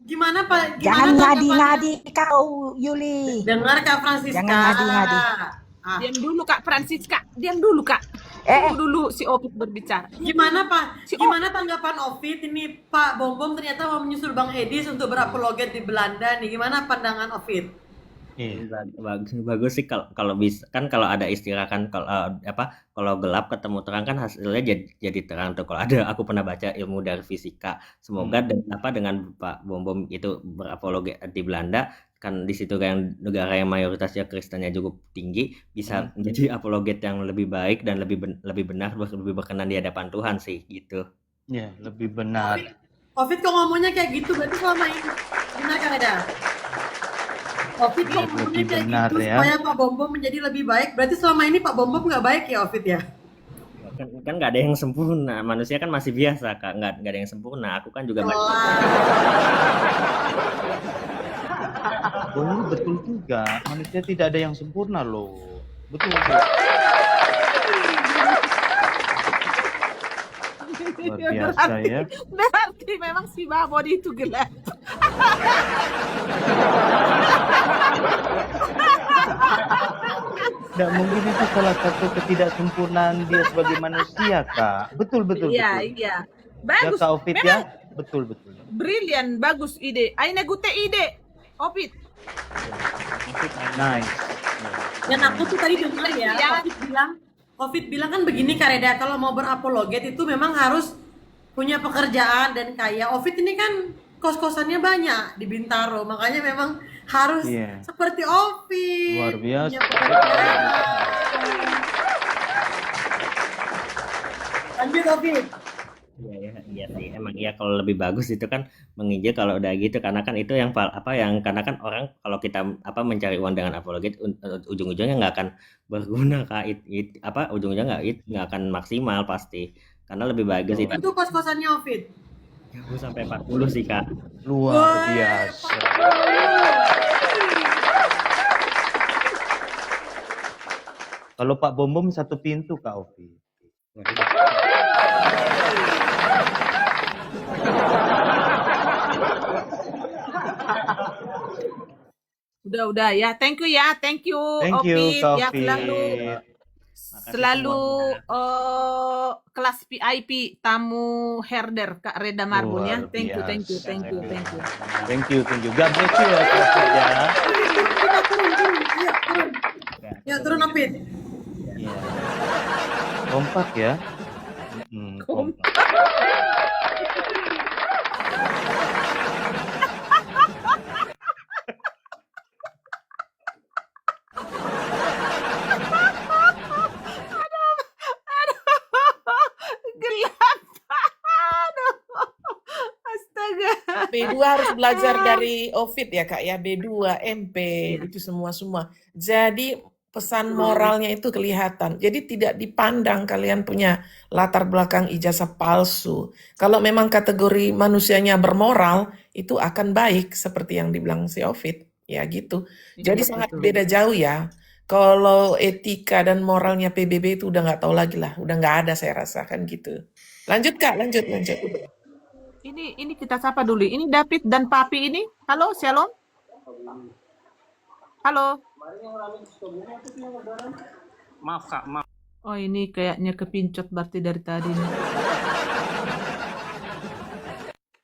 Gimana Pak? Gimana Jangan tanggapannya? ngadi-ngadi kau, Yuli. Dengar Kak Jangan Francisca. ngadi-ngadi. Ah, Diam dulu Kak Francisca, diam dulu Kak. Eh, Tunggu dulu si Opik berbicara. Diam dulu. gimana Pak? Si Gimana Opik. tanggapan Ovid ini Pak Bom Bom ternyata mau menyusul Bang Edis untuk berapologet di Belanda nih. Gimana pandangan Ovid? Iya. Bagus, bagus sih kalau kalau bisa kan kalau ada istilah kan kalau apa kalau gelap ketemu terang kan hasilnya jadi terang tuh kalau ada aku pernah baca ilmu dari fisika semoga dengan Pak Bom Bom itu berapologi di Belanda kan di situ kan negara yang mayoritasnya Kristennya cukup tinggi bisa menjadi apologet yang lebih baik dan lebih benar lebih berkenan di hadapan Tuhan sih gitu. Ya, lebih benar. Ovid kok ngomongnya kayak gitu berarti selama ini benar kan ada? Ovid kok ngomongnya Lebih kayak benar gitu ya. supaya Pak Bom Bom menjadi lebih baik. Berarti selama ini Pak Bom Bom nggak baik ya Ovid ya? Kan nggak ada yang sempurna manusia kan masih biasa kak nggak ada yang sempurna aku kan juga Oh, ini betul juga. Manusia tidak ada yang sempurna loh. Betul. Betul. Luar biasa ya. Berarti memang si Babodi itu gelap. Tidak mungkin itu salah satu ketidaksempurnaan dia sebagai manusia, Kak. Betul, betul, Iya, betul. iya. Ya, Bagus. Kak Ovid Memang ya. Betul, betul. brilian, bagus ide. Aina gute ide. Opit. Nice. Dan aku tuh tadi dengar ya, Ovid bilang kan begini Kak Reda, kalau mau berapologet itu memang harus punya pekerjaan dan kaya. Ovid ini kan kos-kosannya banyak di Bintaro, makanya memang harus Iya. seperti Ovid. Luar biasa. Punya pekerjaan. Lanjut Ovid. Iya sih emang iya kalau lebih bagus itu kan menginjil kalau udah gitu karena kan itu yang karena kan orang kalau kita mencari uang dengan apologet ujung-ujungnya nggak akan berguna kak ujung-ujungnya nggak akan maksimal pasti karena lebih bagus itu Itu kos-kosannya Ovid. 30 sampai 40 sih kak. Luar biasa. Kalau Pak Bom Bom satu pintu, Kak Ovid. Udah ya. Thank you ya. Thank you Thank you, Opit Kak ya Ovid. selalu kelas VIP tamu herder Kak Reda Marbun ya. Luar Thank you. biasa. Thank you. Thank you. God bless you ya, Kak Ovid ya. Turun. Ya turun Ovid. Iya. Kompak ya. Kompak. Gelap. Aduh. Astaga. B2 harus belajar dari Ovid ya Kak ya, B2, MP, itu semua. Jadi pesan moralnya itu kelihatan. Jadi tidak dipandang kalian punya latar belakang ijazah palsu. Kalau memang kategori manusianya bermoral, itu akan baik seperti yang dibilang si Ovid. Ya gitu. Jadi sangat beda jauh ya. Kalau etika dan moralnya PBB itu udah nggak tahu lagi lah. Udah nggak ada saya rasakan gitu. Lanjut Kak, lanjut. Ini kita sapa dulu. Ini David dan Papi ini. Halo, Shalom. Halo. Maaf Kak, maaf. Oh, ini kayaknya kepincot berarti dari tadi nih.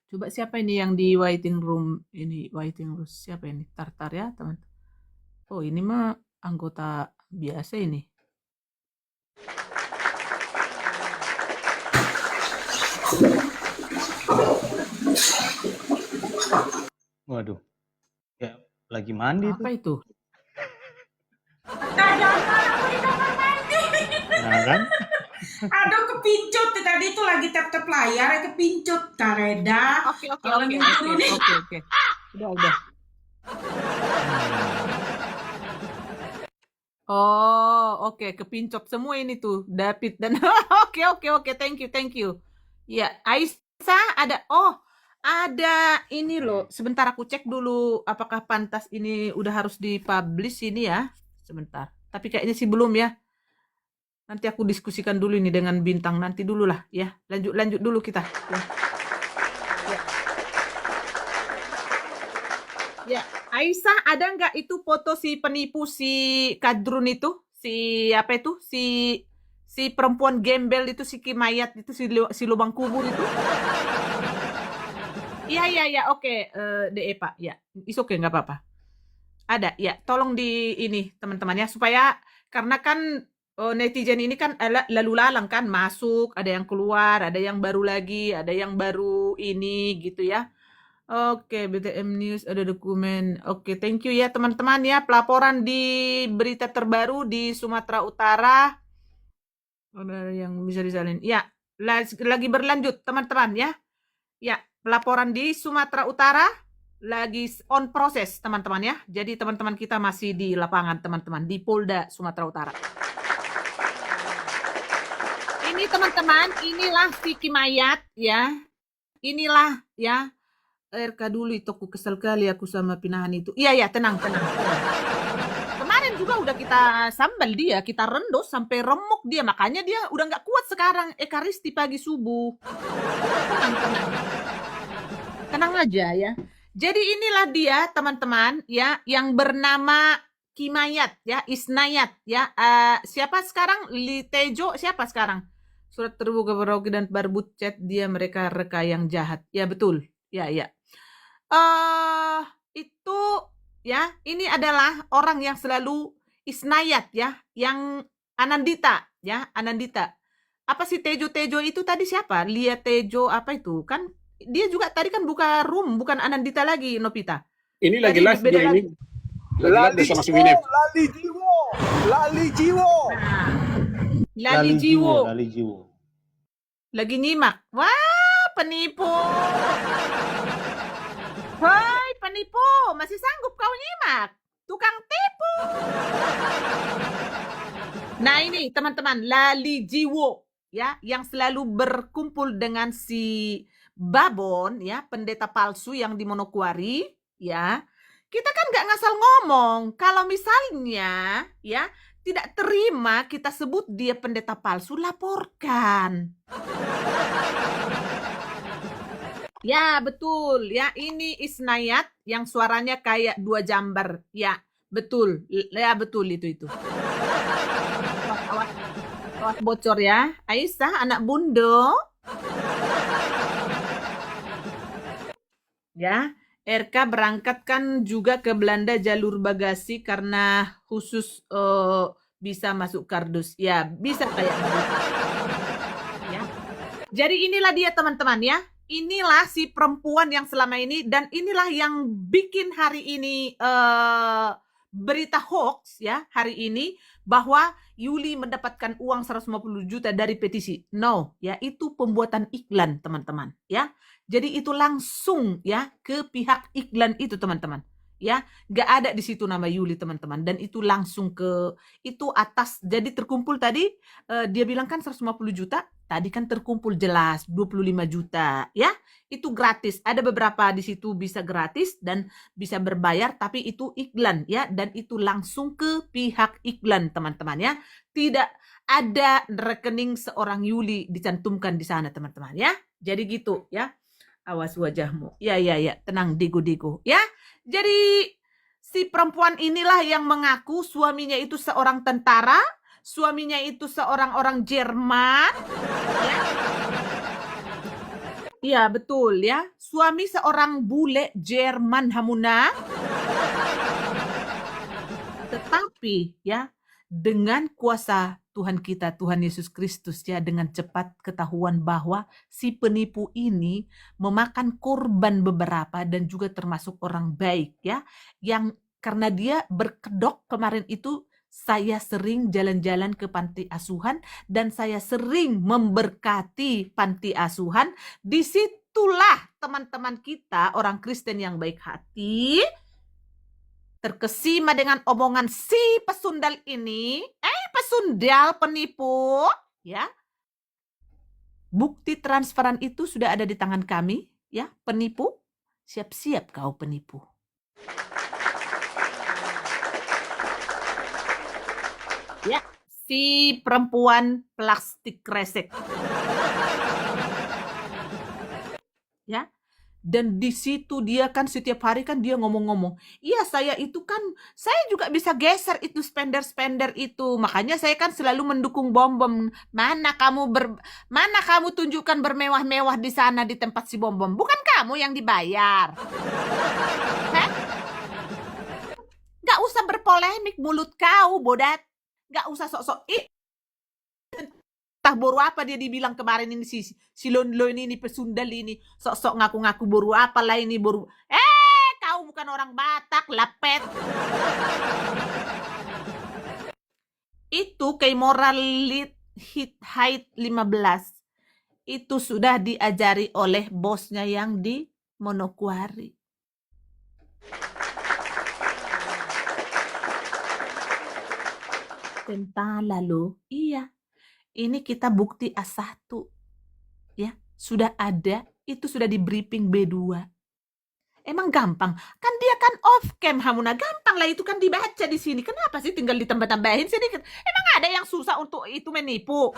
Coba siapa ini yang di waiting room? Ini waiting room siapa ini? Tartar ya, teman. Oh, ini mah anggota biasa ini. Waduh. Ya, lagi mandi Apa tuh. itu? Nah kan? Aduh kepincut tadi itu lagi tap-tap layar kepincut Kak Reda. Oke. Udah. Oh, oke, kepincot semua ini tuh David dan oke, thank you. Ya, Aisyah ada ini loh. Sebentar aku cek dulu apakah pantas ini udah harus dipublish ini ya. Sebentar. Tapi kayaknya sih belum ya. Nanti aku diskusikan dulu ini dengan Bintang nanti dulu lah ya. Lanjut dulu kita. Ya. Ya, Aisyah, ada nggak itu foto si penipu si Kadrun itu? Si apa itu? Si perempuan gembel itu, si Kimayat itu, si lubang kubur itu? Iya, oke. DE Pak, ya. Is oke, nggak apa-apa. Ada, ya. Tolong di ini teman-teman ya, supaya karena kan netizen ini kan lalu lalang kan, masuk, ada yang keluar, ada yang baru lagi, ada yang baru ini gitu ya. Oke, BTM News ada dokumen. Oke, thank you ya teman-teman ya. Pelaporan di berita terbaru di Sumatera Utara. Ada yang bisa disalin. Ya, lagi berlanjut teman-teman ya. Ya, pelaporan di Sumatera Utara lagi on proses teman-teman ya. Jadi teman-teman kita masih di lapangan teman-teman di Polda Sumatera Utara. Ini teman-teman, inilah si Kimayat ya. Inilah ya. RK dulu itu aku kesel kali aku sama pinahan itu. Iya, tenang. Kemarin juga udah kita sambal dia, kita rendos sampai remuk dia. Makanya dia udah nggak kuat sekarang. Ekaristi pagi subuh. Tenang aja ya. Jadi inilah dia teman-teman ya, yang bernama Kimayat ya, Isnayat ya. Siapa sekarang? Litejo siapa sekarang? Surat terbuka Rocky dan Barbut chat dia mereka reka yang jahat. Ya betul. Ya. Itu ya, ini adalah orang yang selalu Isnayat ya, yang Anandita ya, Anandita. Apa sih Tejo itu tadi siapa? Lia Tejo apa itu? Kan dia juga tadi kan buka room, bukan Anandita lagi, Nopita. Ini lagi Tadi live beda dia ini. lagi. Lagi live bersama Suwinep. Lali Jiwo. Nah, Lali Jiwo. Lali Jiwo. Lagi nyimak. Wah, penipu. Hai, penipu. Masih sanggup kau nyimak? Tukang tipu. Nah, ini teman-teman, Lali Jiwo ya, yang selalu berkumpul dengan si Babon ya, pendeta palsu yang di Manokwari ya. Kita kan nggak ngasal ngomong. Kalau misalnya ya tidak terima kita sebut dia pendeta palsu, laporkan. Ya, betul. Ya, ini Isnayat yang suaranya kayak dua jambar. Ya, betul. Ya, betul itu. Awas bocor ya. Aisyah, anak bundo. Ya, RK berangkatkan juga ke Belanda jalur bagasi karena khusus bisa masuk kardus. Ya, bisa kayak gitu. Ya. Jadi inilah dia teman-teman ya. Inilah si perempuan yang selama ini, dan inilah yang bikin hari ini berita hoax ya hari ini, bahwa Yuli mendapatkan uang 150 juta dari petisi. No, ya itu pembuatan iklan teman-teman ya. Jadi itu langsung ya ke pihak iklan itu teman-teman. Ya, nggak ada di situ nama Yuli teman-teman, dan itu langsung ke itu atas. Jadi terkumpul tadi dia bilang kan 150 juta, tadi kan terkumpul jelas 25 juta ya. Itu gratis. Ada beberapa di situ bisa gratis dan bisa berbayar, tapi itu iklan ya, dan itu langsung ke pihak iklan teman-teman ya. Tidak ada rekening seorang Yuli dicantumkan di sana teman-teman ya. Jadi gitu ya. Awas wajahmu. Ya, tenang digo ya. Jadi si perempuan inilah yang mengaku suaminya itu seorang tentara, suaminya itu seorang orang Jerman. Ya, betul ya. Suami seorang bule Jerman Hamuna. Tetapi ya, dengan kuasa Tuhan kita, Tuhan Yesus Kristus ya, dengan cepat ketahuan bahwa si penipu ini memakan korban beberapa dan juga termasuk orang baik ya, yang karena dia berkedok kemarin itu, saya sering jalan-jalan ke panti asuhan dan saya sering memberkati panti asuhan. Disitulah teman-teman kita orang Kristen yang baik hati terkesima dengan omongan si pesundal ini, pesundal penipu, ya. Bukti transferan itu sudah ada di tangan kami, ya. Penipu, siap-siap kau penipu. Ya, si perempuan plastik kresek. Ya. Dan di situ dia kan setiap hari kan dia ngomong-ngomong, iya saya juga bisa geser itu spender-spender itu. Makanya saya kan selalu mendukung Bom-Bom. Mana kamu tunjukkan bermewah-mewah di sana di tempat si Bom-Bom? Bukan kamu yang dibayar. Hah? Gak usah berpolemik mulut kau, bodat. Gak usah sok-sok. Entah boru apa dia dibilang kemarin ini si Lon ini pesundal ini. Sok-sok ngaku-ngaku boru apalah ini boru. Kau bukan orang Batak, lapet. Itu kayak moral hit height 15. Itu sudah diajari oleh bosnya yang di Manokwari. Tentala loh. Iya. Ini kita bukti A1. Ya, sudah ada, itu sudah di briefing B2. Emang gampang? Kan dia kan off cam Hamuna, gampang lah itu kan dibaca di sini. Kenapa sih tinggal ditambah-tambahin sedikit? Emang ada yang susah untuk itu menipu?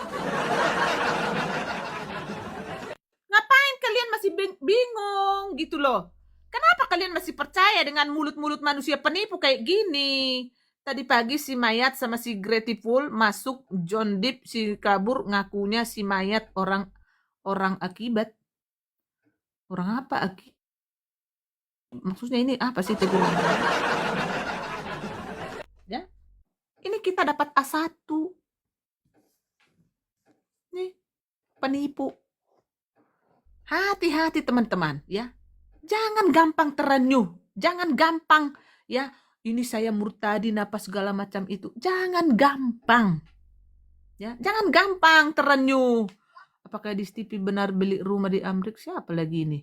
Ngapain kalian masih bingung gitu loh? Kenapa kalian masih percaya dengan mulut-mulut manusia penipu kayak gini? Tadi pagi si Mayat sama si Grateful masuk John Deep, si kabur ngakunya si Mayat orang akibat. Orang apa? Maksudnya ini apa sih teguran? Ya. Ini kita dapat A1. Nih, penipu. Hati-hati teman-teman ya. Jangan gampang terenyuh. Jangan gampang ya. Ini saya murtadi apa segala macam itu. Jangan gampang. Ya, jangan gampang terenyuh. Apakah di Stipi benar beli rumah di Amerika? Siapa lagi ini?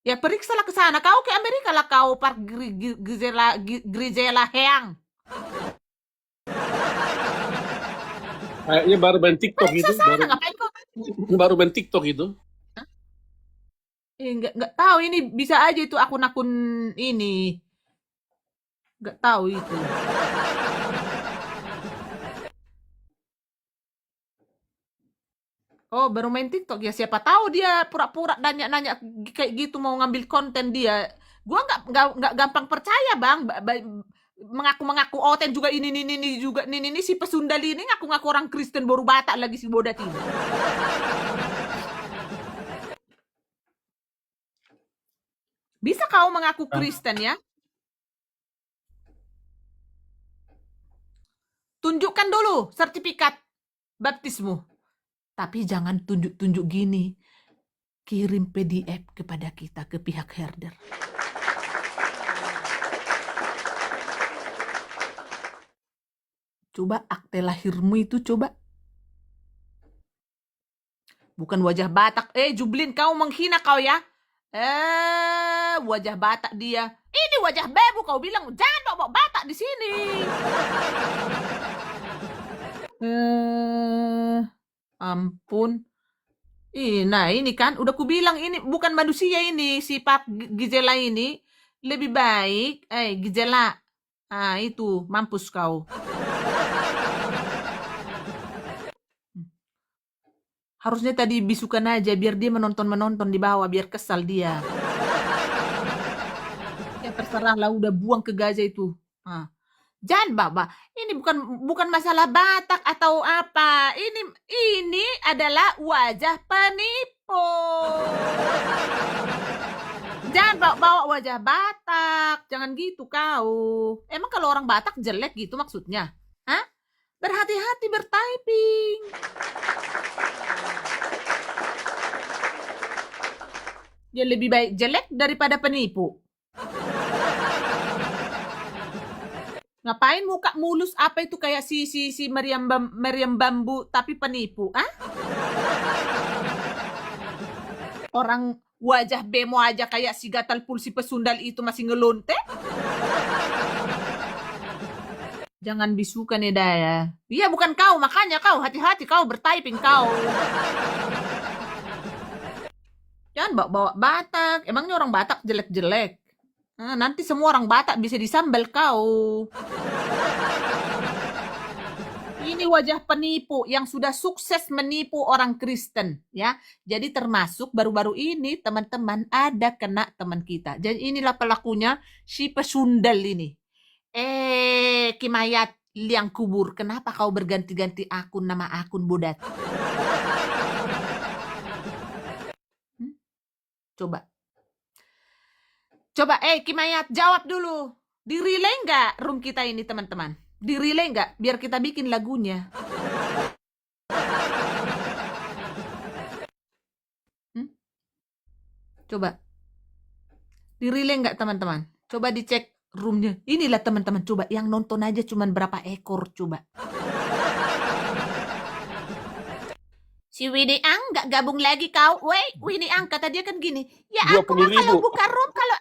Ya periksalah ke sana. Kau ke Amerika lah kau Park Grizela Heang. Kayaknya baru main TikTok Periksa itu. sana, ngapain kau? Baru main TikTok itu. Nggak tahu ini bisa aja itu akun-akun ini. Nggak tahu itu. Oh, baru main TikTok ya. Siapa tahu dia pura-pura nanya-nanya kayak gitu mau ngambil konten dia. Gua nggak gampang percaya, Bang. Mengaku-mengaku oten juga ini juga ini si pesundal ini ngaku-ngaku orang Kristen baru Batak lagi si bodat ini. Bisa kau mengaku Kristen ya? Tunjukkan dulu sertifikat baptismu. Tapi jangan tunjuk-tunjuk gini. Kirim PDF kepada kita ke pihak herder. Coba akte lahirmu itu coba. Bukan wajah Batak. Jublin kau menghina kau ya. Wajah Batak dia. Ini wajah Bebu kau bilang jangan bawa Batak di sini. Ampun. Nah ini kan udah ku bilang ini bukan manusia ini si Pak Gizela ini lebih baik. Gizela. Itu mampus kau. Harusnya tadi bisukan aja biar dia menonton di bawah biar kesal dia. Ya terserah lah udah buang ke Gaza itu. Jangan Baba, ini bukan masalah Batak atau apa. Ini adalah wajah penipu. Jangan bawa wajah Batak, jangan gitu kau. Emang kalau orang Batak jelek gitu maksudnya? Hah? Berhati-hati bertyping. Dia lebih baik jelek daripada penipu. Ngapain muka mulus apa itu kayak si Meriam Bambu tapi penipu, Orang wajah bemo aja kayak si gatal pulsi pesundal itu masih ngelonte. Jangan bisukan ya Daya. Iya bukan kau, makanya kau hati-hati kau bertyping kau. Jangan bawa Batak. Emangnya orang Batak jelek-jelek? Nanti semua orang Batak bisa disambal kau. Ini wajah penipu yang sudah sukses menipu orang Kristen, ya. Jadi termasuk baru-baru ini teman-teman ada kena teman kita. Jadi inilah pelakunya si pesundal ini. Kimayat liang kubur, kenapa kau berganti-ganti akun nama akun Bodat? Coba. Coba, Kimayat, jawab dulu. Di-relay nggak room kita ini, teman-teman? Di-relay nggak? Biar kita bikin lagunya. Coba. Di-relay nggak, teman-teman? Coba dicek roomnya. Inilah, teman-teman. Coba, yang nonton aja cuman berapa ekor, coba. Si Winnie Ang nggak gabung lagi kau. Weh, Winnie Ang kata dia kan gini. Ya aku mah 20.000. kalau buka room kalau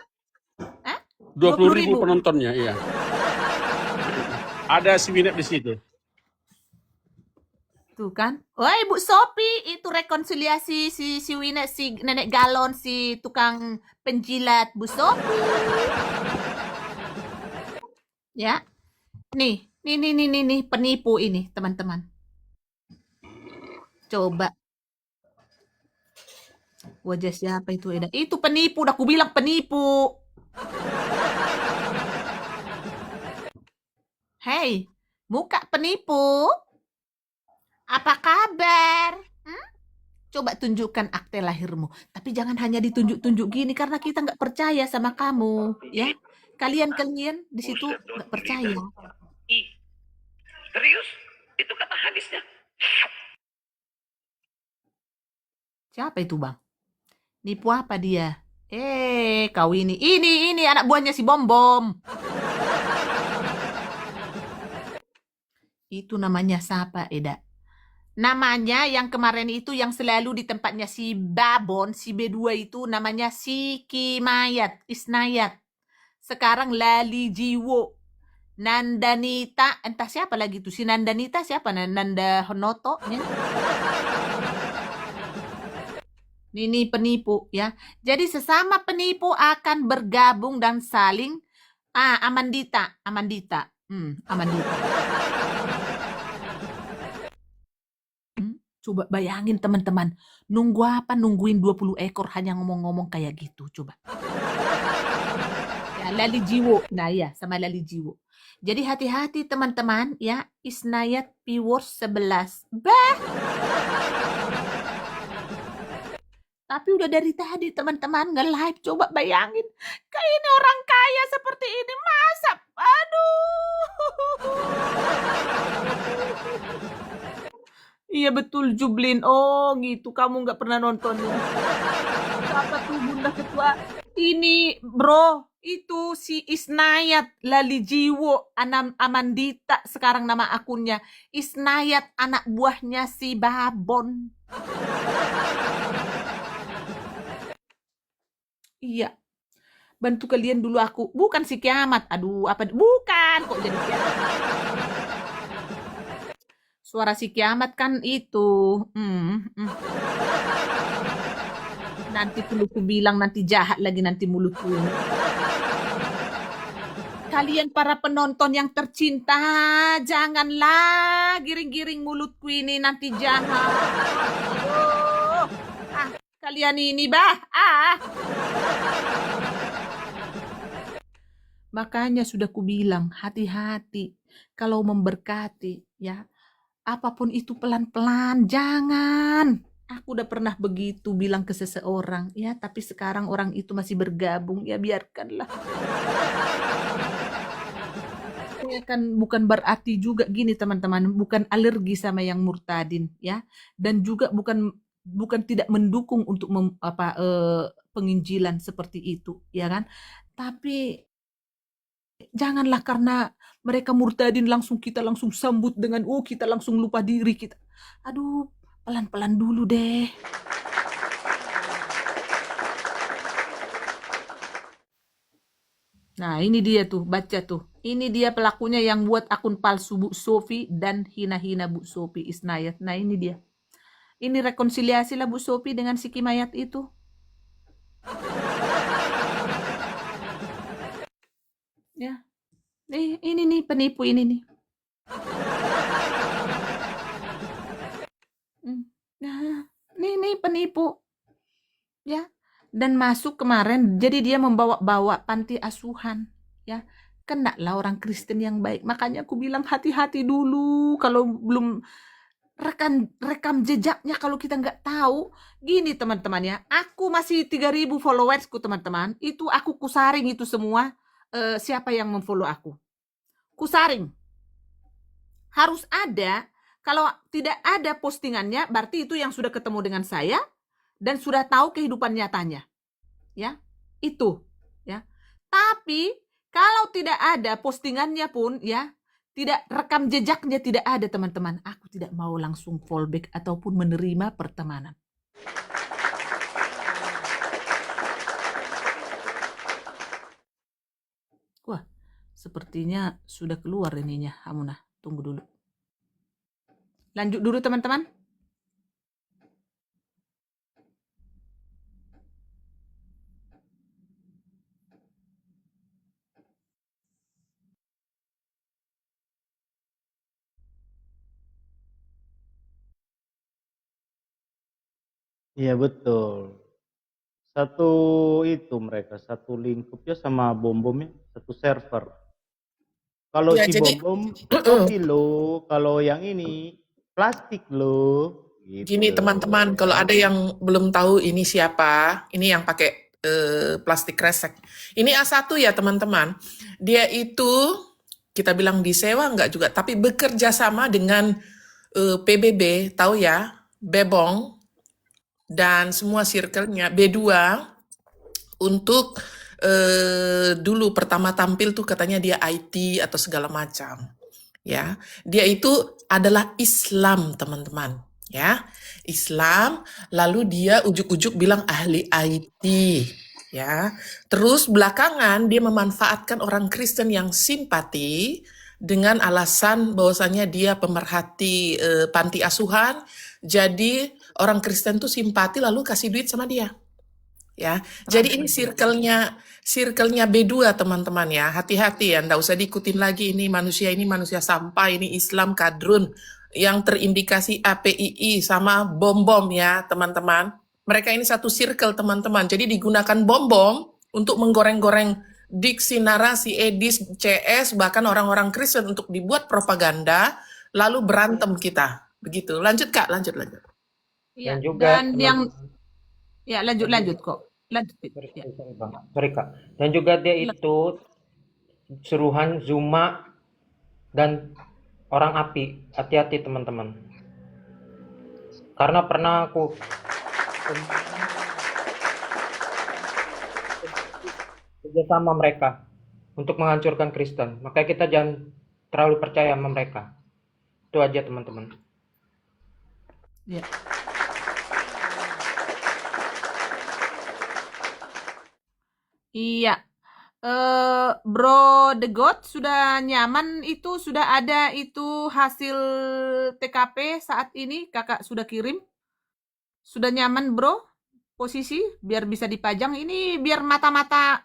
20.000 penontonnya, iya. Ada si Winnet di situ. Tuh kan. Woi, Bu Sopi, itu rekonsiliasi si Winnet, si nenek galon, si tukang penjilat Bu Sopi. Ya. Nih, penipu ini, teman-teman. Coba. Wajah siapa itu, Eda? Itu penipu, udah aku bilang penipu. Hei, muka penipu. Apa kabar? Coba tunjukkan akte lahirmu. Tapi jangan hanya ditunjuk-tunjuk gini karena kita nggak percaya sama kamu, ya. Kalian di situ nggak percaya. Serius? Itu kata hadisnya. Siapa itu, Bang? Nipu apa dia? Kau ini anak buahnya si Bom-Bom. Itu namanya siapa, Eda? Namanya yang kemarin itu yang selalu di tempatnya si Babon, si B2 itu namanya si Kimayat, Isnayat. Sekarang Lali Jiwo. Nandanita, entah siapa lagi tuh. Si Nandanita siapa? Nanda Honoto. Ya? Ini penipu, ya. Jadi sesama penipu akan bergabung dan saling Amandita. Amandita. Coba bayangin, teman-teman. Nungguin 20 ekor hanya ngomong-ngomong kayak gitu. Coba. Ya, Lali Jiwo. Nah ya, sama Lali Jiwo. Jadi hati-hati, teman-teman. Ya, Isnayat Viewers 11. Bah! Tapi udah dari tadi, teman-teman, nge-live. Coba bayangin. Kayak ini orang kaya seperti ini. Masa? Aduh. Iya betul, Jublin. Oh gitu, kamu nggak pernah nonton ya. Siapa tuh Bunda Ketua? Ini bro, itu si Isnayat Lali Jiwo Amandita sekarang nama akunnya. Isnayat anak buahnya si Babon. Iya. Bantu kalian dulu aku. Bukan si kiamat. Aduh, apa? Bukan. Kok jadi kiamat? Suara si kiamat kan itu. Nanti mulutku bilang nanti jahat lagi nanti mulutku. Kalian para penonton yang tercinta, janganlah giring-giring mulutku ini nanti jahat. Aduh. Kalian ini Makanya sudah kubilang hati-hati kalau memberkati, ya. Apapun itu pelan-pelan, jangan. Aku udah pernah begitu bilang ke seseorang, ya, tapi sekarang orang itu masih bergabung, ya biarkanlah. Ya kan bukan berarti juga gini, teman-teman, bukan alergi sama yang murtadin, ya, dan juga bukan tidak mendukung untuk penginjilan seperti itu, ya kan? Tapi janganlah karena mereka murtadin kita langsung sambut dengan kita langsung lupa diri kita. Aduh, pelan-pelan dulu deh. Nah, ini dia tuh, baca tuh. Ini dia pelakunya yang buat akun palsu Bu Sofi dan hina-hina Bu Sofi Isnayat. Nah, ini dia. Ini rekonsiliasi lah Bu Sofi dengan si Kimayat itu. Ya. Ini nih penipu ini nih. Nah, nih penipu ya. Dan masuk kemarin, jadi dia membawa-bawa panti asuhan ya. Kenalah orang Kristen yang baik. Makanya aku bilang hati-hati dulu kalau belum rekam jejaknya, kalau kita nggak tahu. Gini teman-teman ya, aku masih 3.000 followersku teman-teman. Itu aku kusaring itu semua, siapa yang memfollow aku. Kusaring. Harus ada. Kalau tidak ada postingannya, berarti itu yang sudah ketemu dengan saya dan sudah tahu kehidupan nyatanya. Ya, itu ya. Tapi kalau tidak ada postingannya pun ya, tidak rekam jejaknya tidak ada teman-teman, aku tidak mau langsung fallback ataupun menerima pertemanan. Wah, sepertinya sudah keluar ininya, Hamunah. Tunggu dulu. Lanjut dulu teman-teman. Iya betul. Satu itu mereka, satu lingkupnya sama bom-bomnya, satu server. Kalau Ya, si jadi bom-bom kopi lo, kalau yang ini plastik lo. gini Gitu. teman-teman, kalau ada yang belum tahu ini siapa, ini yang pakai plastik kresek. Ini A1 ya teman-teman. Dia itu kita bilang disewa enggak juga, tapi bekerja sama dengan PBB, tahu ya, Bebong dan semua circle-nya B2 untuk dulu pertama tampil tuh katanya dia IT atau segala macam. Ya, dia itu adalah Islam, teman-teman. Ya, Islam, lalu dia ujuk-ujuk bilang ahli IT. Ya, terus belakangan dia memanfaatkan orang Kristen yang simpati dengan alasan bahwasanya dia pemerhati panti asuhan. Jadi orang Kristen tuh simpati lalu kasih duit sama dia. Ya, jadi ini circle-nya B2 teman-teman ya. Hati-hati ya, nggak usah diikutin lagi ini manusia sampah, ini Islam kadrun yang terindikasi APII sama bom-bom ya teman-teman. Mereka ini satu circle teman-teman. Jadi digunakan bom-bom untuk menggoreng-goreng diksi, narasi, edis, CS, bahkan orang-orang Kristen untuk dibuat propaganda, lalu berantem kita. Begitu. Lanjut Kak, lanjut. Iya, Dan juga dan yang ya lanjut kok. Lanjut. Ya. sorry Bang, sorry Kak. Dan juga dia itu suruhan Zuma dan orang api. Hati-hati teman-teman. Karena pernah aku kerjasama mereka untuk menghancurkan Kristen. Makanya kita jangan terlalu percaya sama mereka. Itu aja teman-teman. Ya. Iya. Bro The God sudah nyaman itu, sudah ada itu hasil TKP saat ini kakak sudah kirim. Sudah nyaman bro posisi biar bisa dipajang ini, biar mata-mata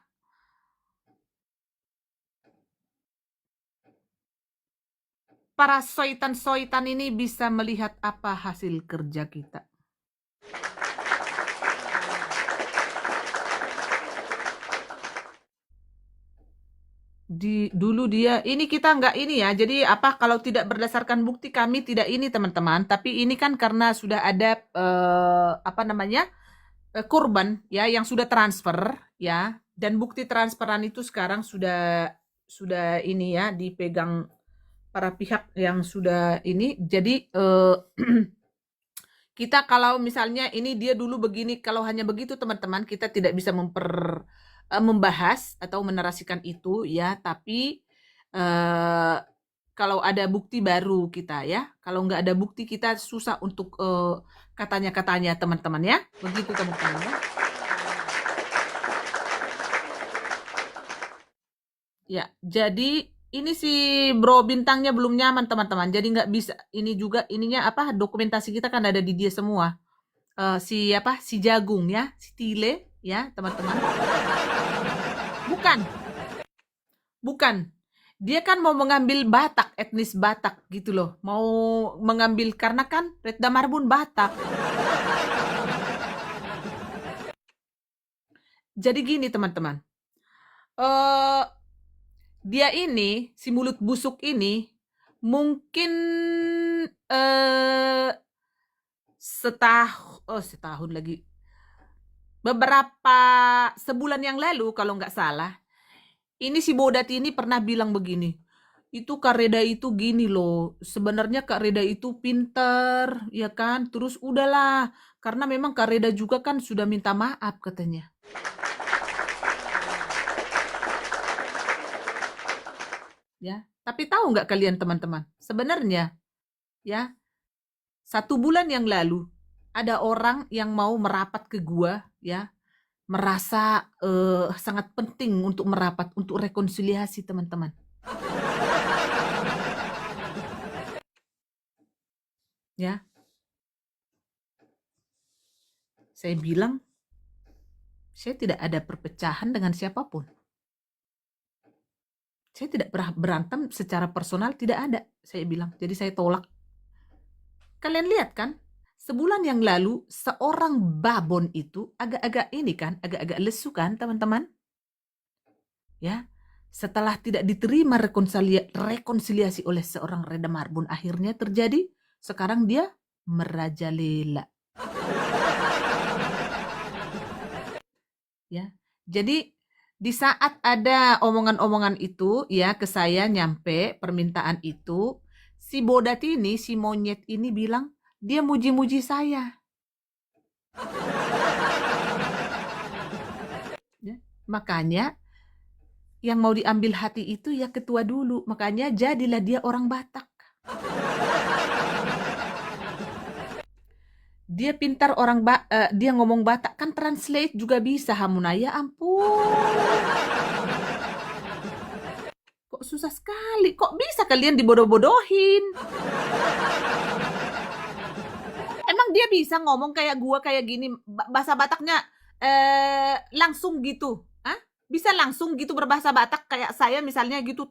para soitan-soitan ini bisa melihat apa hasil kerja kita. Dulu dia ini kita nggak ini ya, jadi apa kalau tidak berdasarkan bukti kami tidak ini teman-teman, tapi ini kan karena sudah ada apa namanya korban ya yang sudah transfer ya, dan bukti transferan itu sekarang sudah ini ya dipegang para pihak yang sudah ini, jadi kita kalau misalnya ini dia dulu begini, kalau hanya begitu teman-teman kita tidak bisa membahas atau menarasikan itu ya, tapi kalau ada bukti baru kita ya, kalau nggak ada bukti kita susah untuk katanya teman-teman ya, begitu teman-teman ya. Ya, jadi ini si bro bintangnya belum nyaman teman-teman, jadi nggak bisa ini juga ininya apa dokumentasi kita kan ada di dia semua. Si Jagung ya, si Tile ya teman-teman. Bukan. Dia kan mau mengambil Batak, etnis Batak gitu loh. Mau mengambil karena kan Retda Marbun Batak. Jadi gini teman-teman. Eh dia ini, si mulut busuk ini mungkin setahun lagi. Beberapa sebulan yang lalu kalau nggak salah, ini si Bodat ini pernah bilang begini, itu Kak Reda itu gini loh, sebenarnya Kak Reda itu pinter, ya kan? Terus udahlah, karena memang Kak Reda juga kan sudah minta maaf katanya. Ya, tapi tahu nggak kalian teman-teman? Sebenarnya, ya, 1 bulan yang lalu ada orang yang mau merapat ke gua, ya, merasa sangat penting untuk merapat, untuk rekonsiliasi teman-teman. Ya, saya bilang, saya tidak ada perpecahan dengan siapapun. Saya tidak pernah berantem secara personal, tidak ada, saya bilang. Jadi saya tolak. Kalian lihat kan, sebulan yang lalu seorang babon itu agak-agak ini kan, agak-agak lesu kan teman-teman? Ya, setelah tidak diterima rekonsiliasi oleh seorang Reda Marbun, akhirnya terjadi, sekarang dia merajalela. Ya, jadi di saat ada omongan-omongan itu ya ke saya nyampe permintaan itu, si Bodat ini, si monyet ini bilang dia muji-muji saya. Ya, makanya yang mau diambil hati itu ya ketua dulu, makanya jadilah dia orang Batak. Dia pintar dia ngomong Batak kan, translate juga bisa Hamuna, ya ampun. Kok susah sekali, kok bisa kalian dibodoh-bodohin? Emang dia bisa ngomong kayak gua kayak gini, bahasa Bataknya langsung gitu? Hah? Bisa langsung gitu berbahasa Batak kayak saya misalnya gitu,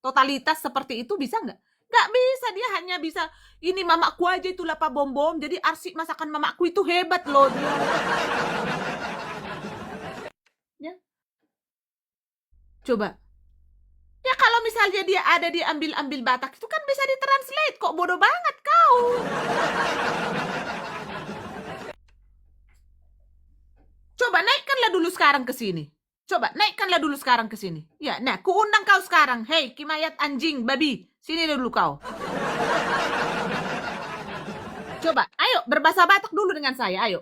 totalitas seperti itu bisa nggak? Nggak bisa, dia hanya bisa ini mamaku aja itu lapa bom-bom, jadi arsik masakan mamaku itu hebat loh dia. Ya. Coba. Ya kalau misalnya dia ada diambil-ambil Batak itu kan bisa ditranslate, kok bodoh banget kau. Coba naikkanlah dulu sekarang ke sini. Ya, nah, kuundang kau sekarang. Hei, Kimayat anjing, babi. Sini dulu kau. Coba, ayo berbahasa Batak dulu dengan saya. Ayo.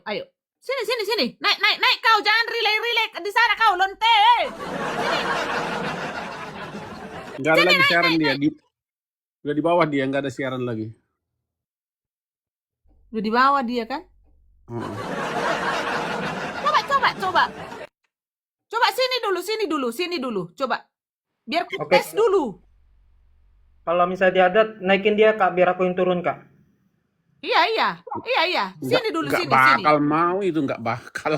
Sini. Naik kau, jangan relay di sana kau, lonte. Nggak ada lagi siaran dia. Udah di bawah dia, nggak ada siaran lagi. Udah di bawah dia kan? Coba. Coba sini dulu. Coba. Biar ku Oke. tes dulu. Kalau misalnya dia ada, naikin dia Kak, biar aku yang turun Kak. Iya. Sini dulu, Nggak sini. bakal mau itu, nggak bakal.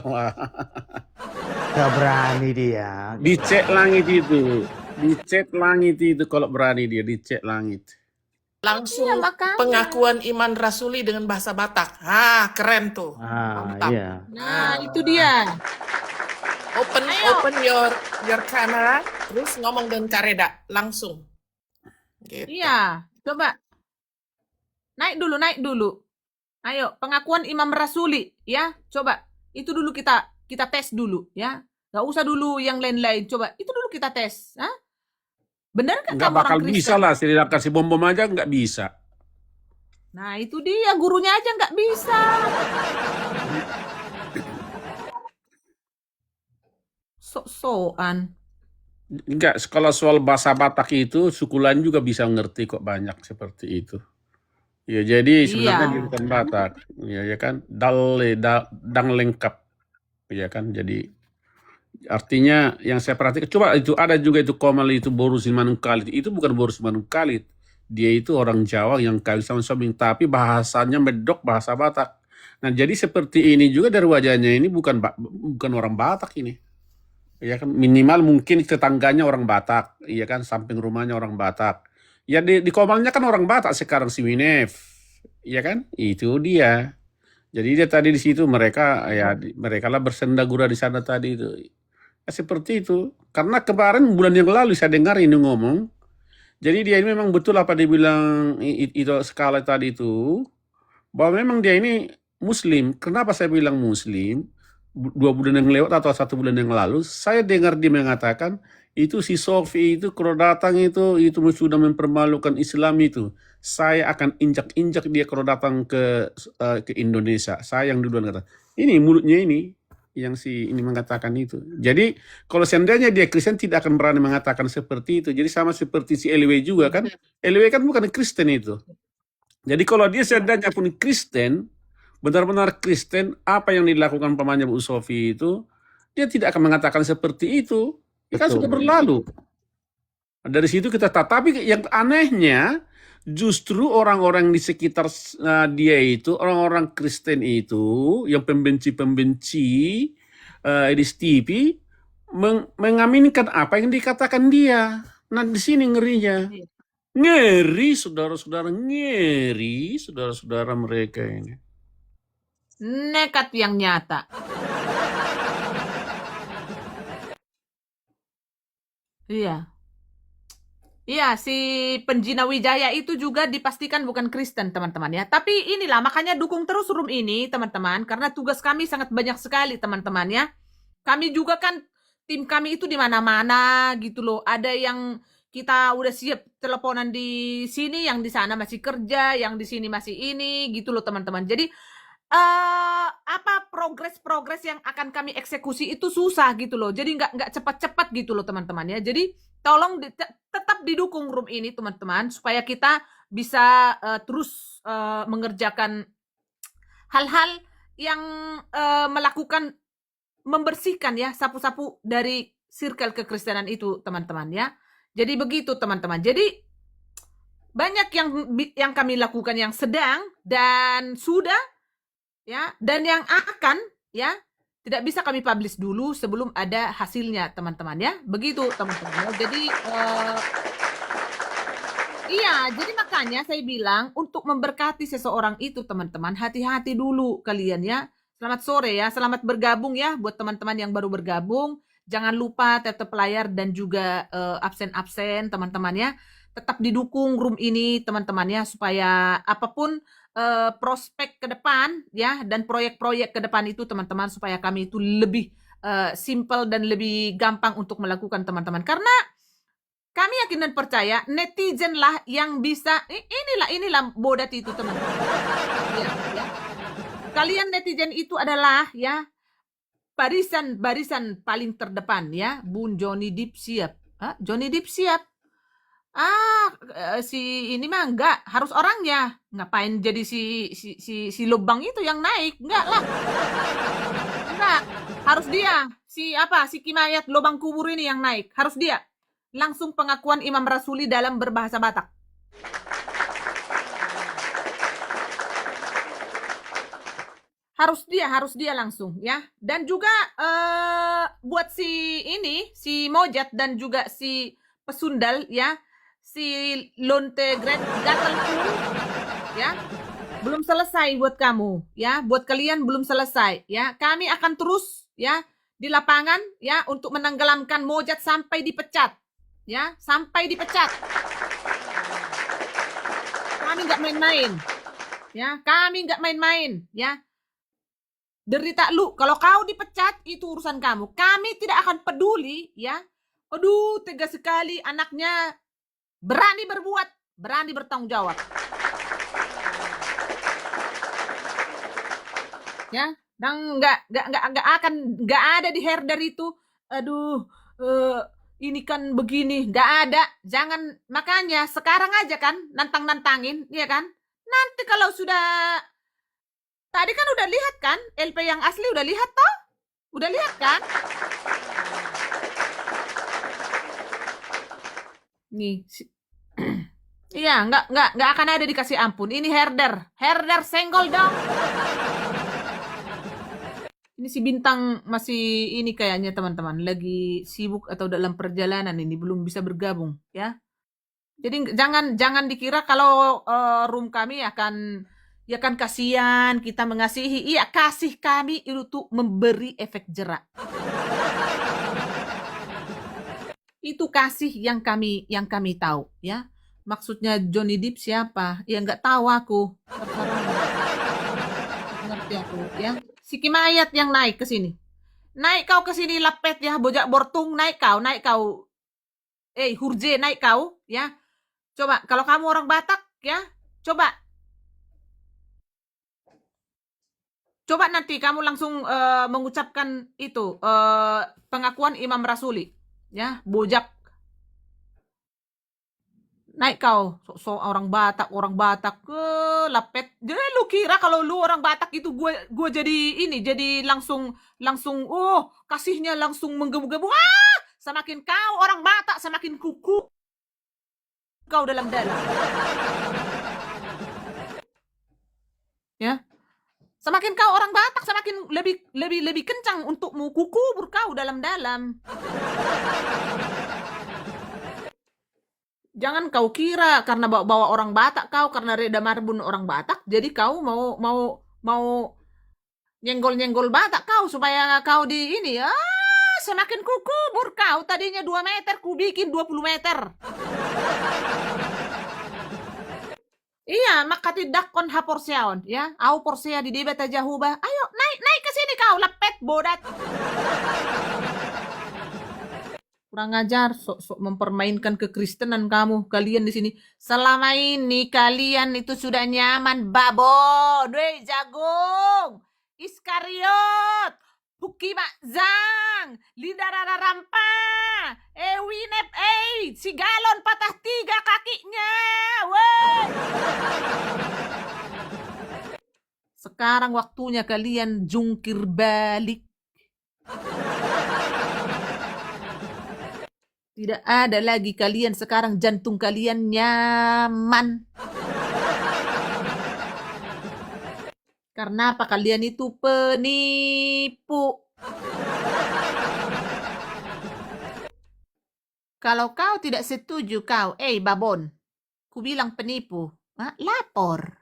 Gak berani dia. Dicek langit itu kalau berani dia, dicek langit. Langsung Iya, makanya. pengakuan Iman Rasuli dengan bahasa Batak. Keren tuh. Mantap. Iya. Nah, itu dia. Open your camera, terus ngomong dengan Kak Reda langsung. Gitu. Iya, coba. Naik dulu. Ayo, pengakuan Imam Rasuli, ya. Coba. Itu dulu kita tes dulu, ya. Gak usah dulu yang lain-lain. Coba, itu dulu kita tes. Hah? Benar nggak Nggak kamu orang bakal Kristen? bisa lah, Sri kasih bom-bom aja nggak bisa. Nah, itu dia. Gurunya aja nggak bisa. Sok-sokan. Enggak, kalau soal bahasa Batak itu, suku lain juga bisa ngerti kok, banyak seperti itu. Ya, jadi sebenarnya dia bukan Batak. Ya kan, dang lengkap. Ya kan, jadi artinya yang saya perhatikan, coba itu ada juga itu Komal itu Boru Simanungkalit. Itu bukan Boru Simanungkalit. Dia itu orang Jawa yang kawin sama suami, tapi bahasanya medok bahasa Batak. Nah, jadi seperti ini juga dari wajahnya ini bukan orang Batak ini. Ya kan minimal mungkin tetangganya orang Batak, iya kan samping rumahnya orang Batak. Ya di Komalnya kan orang Batak sekarang si Winef, iya kan? Itu dia. Jadi dia tadi di situ mereka mereka lah bersendagura di sana tadi itu. Ya, seperti itu. Karena kemarin bulan yang lalu saya dengar ini ngomong. Jadi dia ini memang betul apa dia bilang itu skala tadi itu bahwa memang dia ini Muslim. Kenapa saya bilang Muslim? 2 bulan yang lewat atau 1 bulan yang lalu, saya dengar dia mengatakan itu si Sofi itu kalau datang itu sudah mempermalukan Islam itu. Saya akan injak-injak dia kalau datang ke Indonesia. Saya yang duluan kata. Ini mulutnya ini yang si ini mengatakan itu. Jadi kalau seandainya dia Kristen tidak akan berani mengatakan seperti itu. Jadi sama seperti si LW juga kan. LW kan bukan Kristen itu. Jadi kalau dia seandainya pun Kristen, benar-benar Kristen, apa yang dilakukan pamannya Bu Sofi itu, dia tidak akan mengatakan seperti itu. Ya kan sudah berlalu. Dari situ kita tapi yang anehnya justru orang-orang di sekitar dia itu, orang-orang Kristen itu, yang pembenci-pembenci Edis TV, mengaminkan apa yang dikatakan dia. Nah di sini ngerinya. Ngeri saudara-saudara, ngeri saudara-saudara mereka ini. Nekat yang nyata. Iya. Iya, si Penjina Wijaya itu juga dipastikan bukan Kristen, teman-teman ya. Tapi inilah, makanya dukung terus room ini, teman-teman. Karena tugas kami sangat banyak sekali, teman-teman ya. Kami juga kan, tim kami itu di mana-mana gitu loh. Ada yang kita udah siap teleponan di sini, yang di sana masih kerja, yang di sini masih ini, gitu loh, teman-teman. Jadi, apa progres-progres yang akan kami eksekusi itu susah gitu loh. Jadi nggak cepat-cepat gitu loh teman-teman ya. Jadi tolong tetap didukung room ini teman-teman supaya kita bisa terus mengerjakan hal-hal yang melakukan membersihkan ya sapu-sapu dari circle kekristenan itu teman-teman ya. Jadi begitu teman-teman. Jadi banyak yang kami lakukan yang sedang dan sudah ya, dan yang akan ya tidak bisa kami publish dulu sebelum ada hasilnya teman-teman ya. Begitu teman-teman. Jadi iya, jadi makanya saya bilang untuk memberkati seseorang itu teman-teman, hati-hati dulu kalian ya. Selamat sore ya, selamat bergabung ya buat teman-teman yang baru bergabung. Jangan lupa tap layar dan juga absen-absen teman-teman ya. Tetap didukung room ini teman-teman ya supaya apapun prospek ke depan ya dan proyek-proyek ke depan itu teman-teman supaya kami itu lebih simple dan lebih gampang untuk melakukan teman-teman. Karena kami yakin dan percaya netizen lah yang bisa inilah bodat itu teman-teman. Ya. Kalian netizen itu adalah ya barisan paling terdepan ya. Bun Johnny Deep siap. Johnny Deep siap. Si ini mah enggak harus orangnya. Ngapain jadi si lubang itu yang naik? Enggak lah. Enggak, harus dia. Si Kimayat lubang kubur ini yang naik. Harus dia. Langsung pengakuan Imam Rasuli dalam berbahasa Batak. Harus dia langsung ya. Dan juga buat si Mojat dan juga si Pesundal ya. Si Lonte Gatal ya belum selesai buat kamu ya, buat kalian belum selesai ya. Kami akan terus ya di lapangan ya untuk menenggelamkan Mojat sampai dipecat ya, sampai dipecat. Kami nggak main-main ya, kami nggak main-main ya. Derita lu, kalau kau dipecat itu urusan kamu. Kami tidak akan peduli ya. Aduh, tega sekali anaknya. Berani berbuat, berani bertanggung jawab. Ya, dan nggak ada di herder itu. Aduh, ini kan begini, nggak ada. Jangan, makanya sekarang aja kan nantangin, ya kan? Nanti kalau sudah, tadi kan udah lihat kan, LP yang asli udah lihat toh? Udah lihat kan? Nih, iya, nggak akan ada dikasih ampun. Ini herder senggol dong. Ini Ini si Bintang masih ini kayaknya teman-teman, lagi sibuk atau dalam perjalanan ini belum bisa bergabung ya. Jadi jangan dikira kalau room kami akan kasihan kita mengasihi. Iya, kasih kami itu memberi efek jerak. Itu kasih yang kami tahu ya. Maksudnya Johnny Depp siapa? Ya nggak tahu aku. Ngerti aku ya. Si Kimayat yang naik ke sini. Naik kau ke sini lapet ya, bojak bortung, naik kau. Hurje naik kau ya. Coba kalau kamu orang Batak ya, coba nanti kamu langsung mengucapkan itu pengakuan Imam Rasuli ya, bojak. Naik kau, so orang Batak ke lapet. Jadi lu kira kalau lu orang Batak itu gue jadi langsung kasihnya langsung menggebu-gebu. Semakin kau orang Batak semakin kuku kau dalam-dalam. Ya. Semakin kau orang Batak semakin lebih kencang untukmu kukubur kau dalam-dalam. Jangan kau kira karena bawa orang Batak kau, karena Reda Marbun orang Batak, jadi kau mau nyenggol Batak kau supaya kau di ini ya. Semakin kukubur kau, tadinya 2 meter ku bikin 20 meter. Iya, maka tidak kon haporseon ya. Au porsea di debat aja hubah. Ayo naik ke sini kau lepet bodat. Kurang ajar, sok mempermainkan kekristenan kamu. Kalian di sini. Selama ini kalian itu sudah nyaman babo, doi jagung, Iskariot, Buki Zang, Linda Rara Rampa, Winep si galon patah 3 kakinya. Woi. Sekarang waktunya kalian jungkir balik. Tidak ada lagi kalian sekarang, jantung kalian nyaman. Karena apa? Kalian itu penipu. Kalau kau tidak setuju kau, babon, ku bilang penipu, lapor.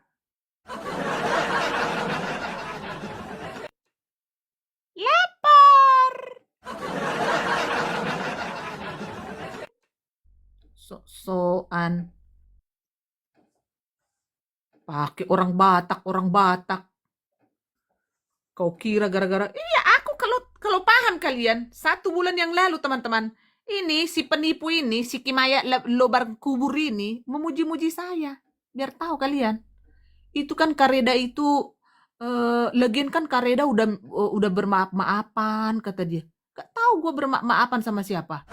Lapor. Sok-sokan. Pakai orang Batak. Kau kira gara-gara iya aku kalau paham kalian 1 bulan yang lalu teman-teman, ini si penipu ini, si Kimaya Lobar Kubur ini memuji-muji saya. Biar tahu kalian. Itu kan Kareda itu lagian kan Kareda udah bermaaf-maafan kata dia. Gak tahu gue bermaaf-maafan sama siapa.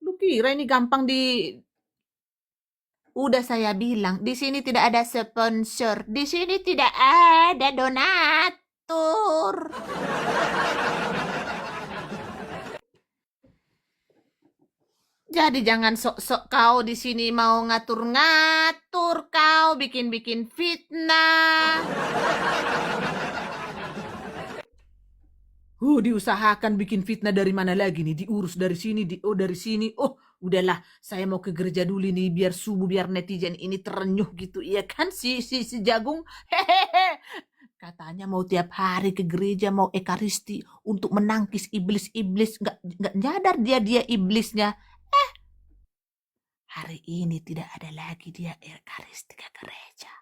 Lu kira ini gampang Udah saya bilang, di sini tidak ada sponsor, di sini tidak ada donatur. Jadi jangan sok-sok kau di sini mau ngatur-ngatur, kau bikin-bikin fitnah. Diusahakan bikin fitnah dari mana lagi nih? Diurus dari sini, dari sini. Udahlah, saya mau ke gereja dulu nih biar subuh, biar netizen ini terenyuh gitu. Iya kan si jagung? Hehehe. Katanya mau tiap hari ke gereja, mau ekaristi untuk menangkis iblis-iblis. Nggak nyadar dia iblisnya. Hari ini tidak ada lagi dia ekaristi ke gereja.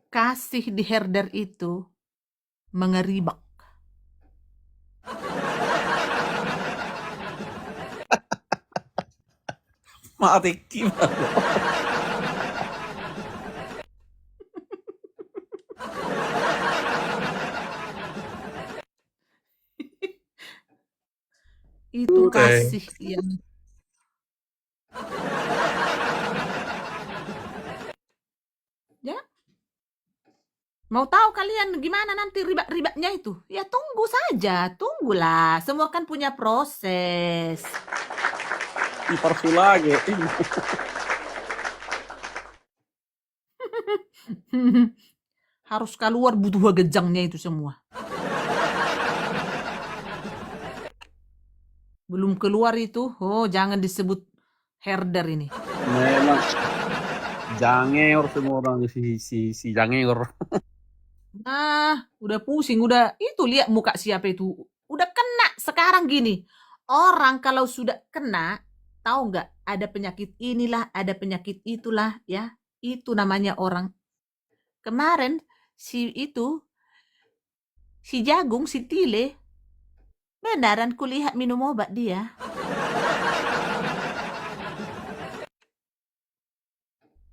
Kasih di herder itu mengeribak. Mati. Itu kasih yang ya. Mau tahu kalian gimana nanti riba-ribanya itu? Ya tunggu saja, tunggulah. Semua kan punya proses. Iparsu lagi. Harus keluar butuh gejangnya itu semua. Belum keluar itu, jangan disebut herder ini. Memang jangeor semua orang si jangeor. Nah, udah pusing, udah itu lihat muka siapa itu. Udah kena sekarang gini. Orang kalau sudah kena, tahu nggak? Ada penyakit inilah, ada penyakit itulah, ya. Itu namanya orang. Kemarin si Jagung, si Tile, benaran kulihat minum obat dia.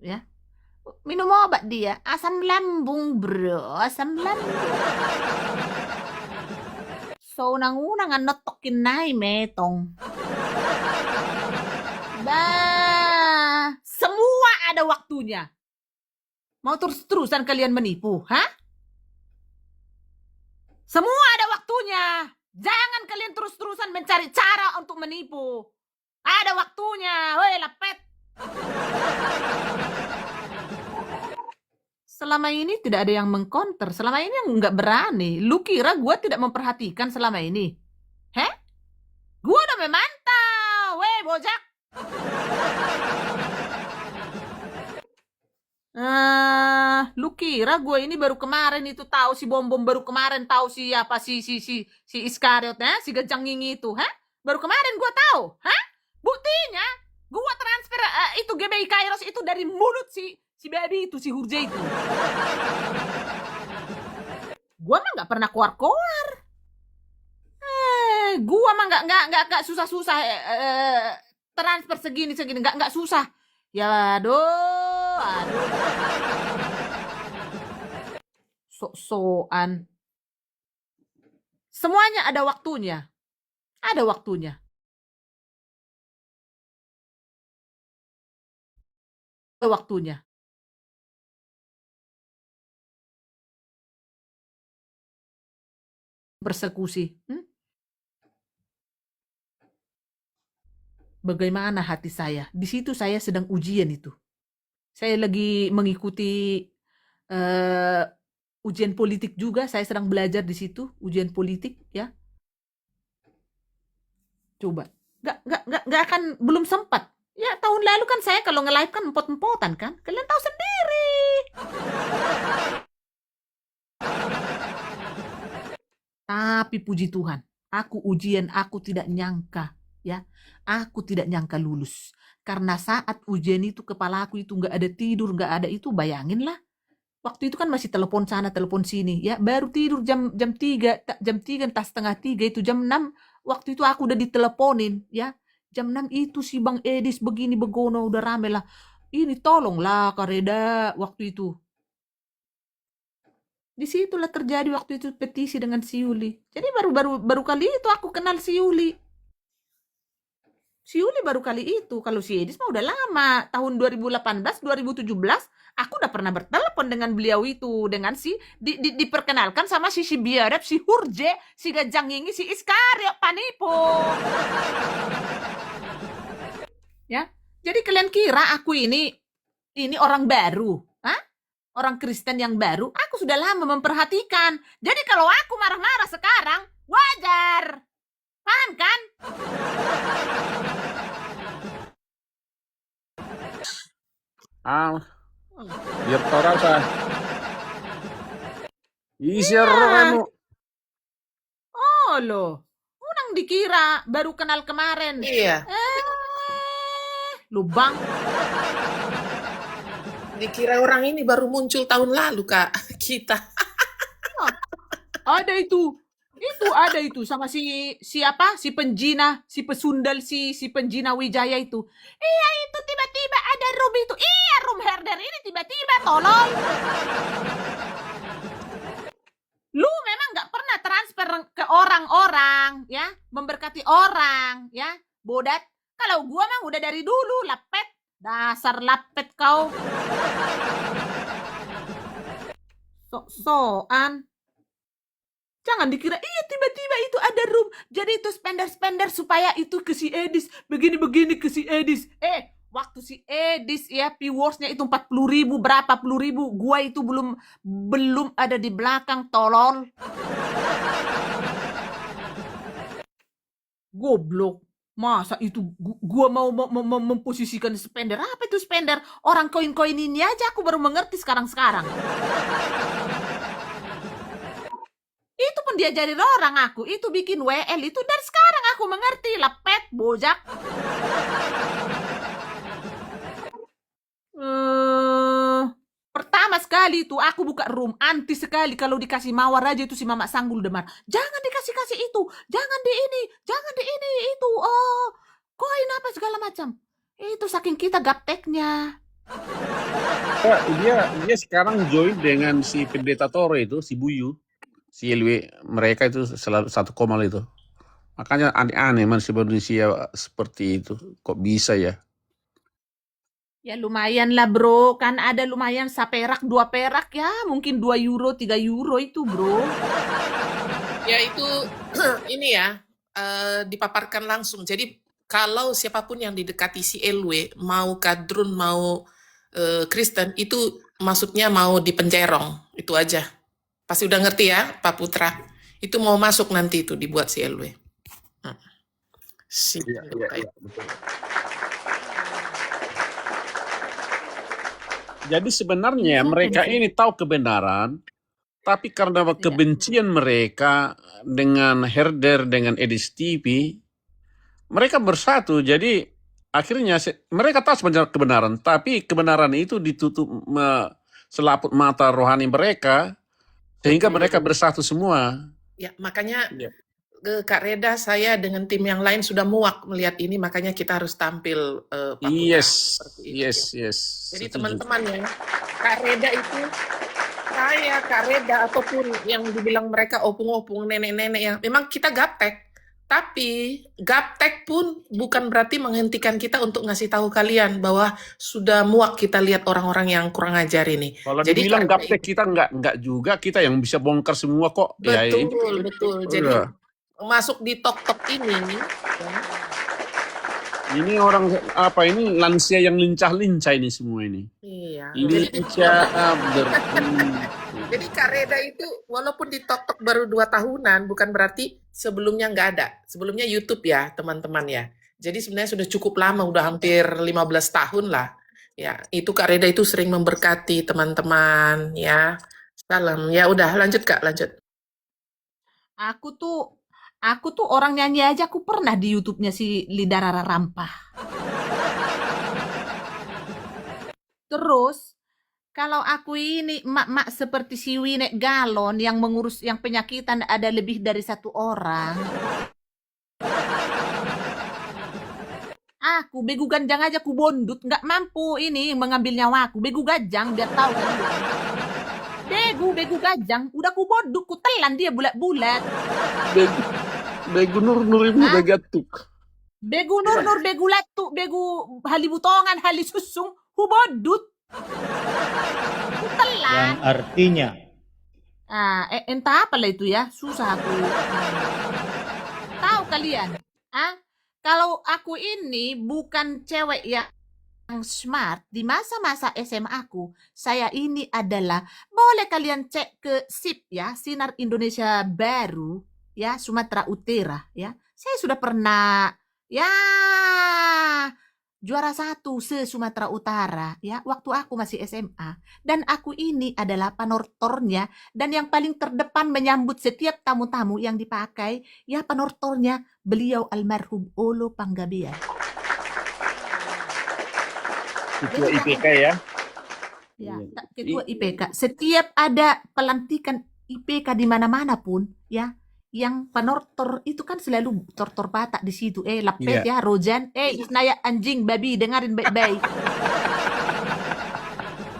Ya. Minum obat dia, asam lambung bro, asam lambung. So unang-unang notokin nai metong. Bah, semua ada waktunya. Mau terus-terusan kalian menipu, hah? Semua ada waktunya. Jangan kalian terus-terusan mencari cara untuk menipu. Ada waktunya, weh lapet. Selama ini tidak ada yang mengcounter. Selama ini yang nggak berani. Lu kira gue tidak memperhatikan selama ini? Heh? Gue udah memantau. Weh, bojak. Lu kira gue ini baru kemarin itu tahu si Bom baru kemarin tahu si apa si Iskariot, si Gejang Ngingi itu, Baru kemarin gue tahu, Buktinya gue transfer itu GBI Kairos itu dari mulut si baby itu, si Hurje itu. Gua mah nggak pernah keluar. Gua mah nggak susah-susah transfer segini nggak susah. Ya aduh. Sok-sokan. Semuanya ada waktunya. Ada waktunya. Ada waktunya. Persekusi. Bagaimana hati saya? Di situ saya sedang ujian itu. Saya lagi mengikuti ujian politik juga. Saya sedang belajar di situ ujian politik, ya. Coba, nggak akan belum sempat. Ya tahun lalu kan saya kalau nge-live kan empot-empotan kan. Kalian tahu sendiri. Tapi puji Tuhan, aku ujian, aku tidak nyangka, ya. Aku tidak nyangka lulus. Karena saat ujian itu kepala aku itu nggak ada tidur, nggak ada itu, bayanginlah. Waktu itu kan masih telepon sana, telepon sini, ya. Baru tidur jam 3, entah setengah 3 itu jam 6. Waktu itu aku udah diteleponin, ya. Jam 6 itu si Bang Edis begini begono udah rame lah. Ini tolonglah Kak Reda waktu itu. Disitulah terjadi waktu itu petisi dengan si Yuli. Jadi baru kali itu aku kenal si Yuli. Si Yuli baru kali itu. Kalau si Edis mah udah lama. Tahun 2018, 2017 aku udah pernah bertelepon dengan beliau itu. Dengan diperkenalkan sama si Biarep, si Hurje, si Gajang Ngingi, si Iskariot panipu. Ya. Jadi kalian kira aku ini orang baru, orang Kristen yang baru? Aku sudah lama memperhatikan. Jadi kalau aku marah-marah sekarang, wajar. Paham kan? Biar tau rasa. Isir kamu. Oh loh, unang dikira baru kenal kemarin. Iya. Lubang. Dikira orang ini baru muncul tahun lalu, Kak. Kita. Ada itu. Itu ada itu sama si siapa? Si penjina, si pesundal, si penjina Wijaya itu. Iya, itu tiba-tiba ada room itu. Iya, room herder ini tiba-tiba tolong. Lu memang nggak pernah transfer ke orang-orang, ya, memberkati orang, ya, bodat. Kalau gua mah udah dari dulu, lapet. Dasar lapet kau. Sok-sokan. Jangan dikira, iya tiba-tiba itu ada room. Jadi itu spender-spender supaya itu ke si Edis. Begini-begini ke si Edis. Waktu si Edis ya, viewersnya itu 40.000, berapa puluh ribu. Gua itu belum ada di belakang, tolol. Goblok. Masa itu gua mau memposisikan spender? Apa itu spender? Orang koin-koin ini aja aku baru mengerti sekarang-sekarang. Itu pun diajarin orang aku. Itu bikin WL itu dari sekarang aku mengerti. Lepet, bojak. Pertama sekali itu aku buka room. Anti sekali kalau dikasih mawar aja itu si Mama Sanggul demar. Jangan dikasih-kasih itu. Jangan di ini. Jangan di ini. Itu. Koin apa segala macam. Itu saking kita gapteknya. Dia sekarang join dengan si pendeta Tore itu, si Buyu, si LW, mereka itu selalu satu komal itu. Makanya aneh-aneh manusia Indonesia seperti itu. Kok bisa ya? Ya lumayan lah bro, kan ada lumayan 1 perak, 2 perak ya, mungkin 2 euro, 3 euro itu bro. Ya itu ini ya dipaparkan langsung. Jadi kalau siapapun yang didekati si LW, mau kadrun, mau Kristen, itu maksudnya mau dipencerong, itu aja. Pasti udah ngerti ya Pak Putra. Itu mau masuk nanti itu dibuat si LW. Iya, betul. Jadi sebenarnya mereka ini tahu kebenaran, tapi karena kebencian mereka dengan Herder, dengan Edis TV, mereka bersatu. Jadi akhirnya mereka tahu sebenarnya kebenaran, tapi kebenaran itu ditutup selaput mata rohani mereka, sehingga mereka bersatu semua. Ya, makanya Kak Reda, saya dengan tim yang lain sudah muak melihat ini, makanya kita harus tampil Pak Putra. Yes. Jadi teman-teman ya, Kak Reda itu, Kak Reda ataupun yang dibilang mereka opung-opung nenek-nenek yang memang kita gaptek, tapi gaptek pun bukan berarti menghentikan kita untuk ngasih tahu kalian bahwa sudah muak kita lihat orang-orang yang kurang ajar ini. Kalau Jadi dibilang gaptek kita enggak juga, kita yang bisa bongkar semua kok. Betul. Jadi masuk di tok-tok ini. Ini orang apa ini lansia yang lincah-lincah ini semua ini. Iya. Jadi Kak Reda itu walaupun di tok-tok baru 2 tahunan, bukan berarti sebelumnya nggak ada. Sebelumnya YouTube ya teman-teman ya. Jadi sebenarnya sudah cukup lama, udah hampir 15 tahun lah. Ya, itu Kak Reda itu sering memberkati teman-teman ya. Salam. Ya udah lanjut Kak, lanjut. Aku tuh orang nyanyi aja aku pernah di YouTube-nya si Lida Rara Rampah. Terus kalau aku ini emak-emak seperti si Winek Galon yang mengurus yang penyakitan ada lebih dari 1 orang. Aku begu ganjang aja ku bondut, nggak mampu ini mengambil nyawaku. Begu gajang biar tahu kan. Begu gajang, udah ku bondut, ku telan dia bulat-bulat. Begu nur-nur ibu begatuk. Begu nur-nur, begu latuk, begu halibutongan, halisusung, hubodut. Telan. Yang artinya Entah apalah itu ya, susah aku. Tahu kalian? Kalau aku ini bukan cewek yang smart di masa-masa SMA aku, saya ini adalah, boleh kalian cek ke SIP ya, Sinar Indonesia Baru ya, Sumatera Utara ya. Saya sudah pernah ya juara 1 se-Sumatera Utara ya, waktu aku masih SMA. Dan aku ini adalah panortornya dan yang paling terdepan menyambut setiap tamu-tamu yang dipakai ya, panortornya beliau almarhum Olo Panggabean. Ketua IPK ya. Ya, ketua IPK. Setiap ada pelantikan IPK di mana-mana pun ya, yang panortor itu kan selalu tortor Batak di situ. Lapet ya, Rojan. Isnaya anjing babi, dengarin baik-baik.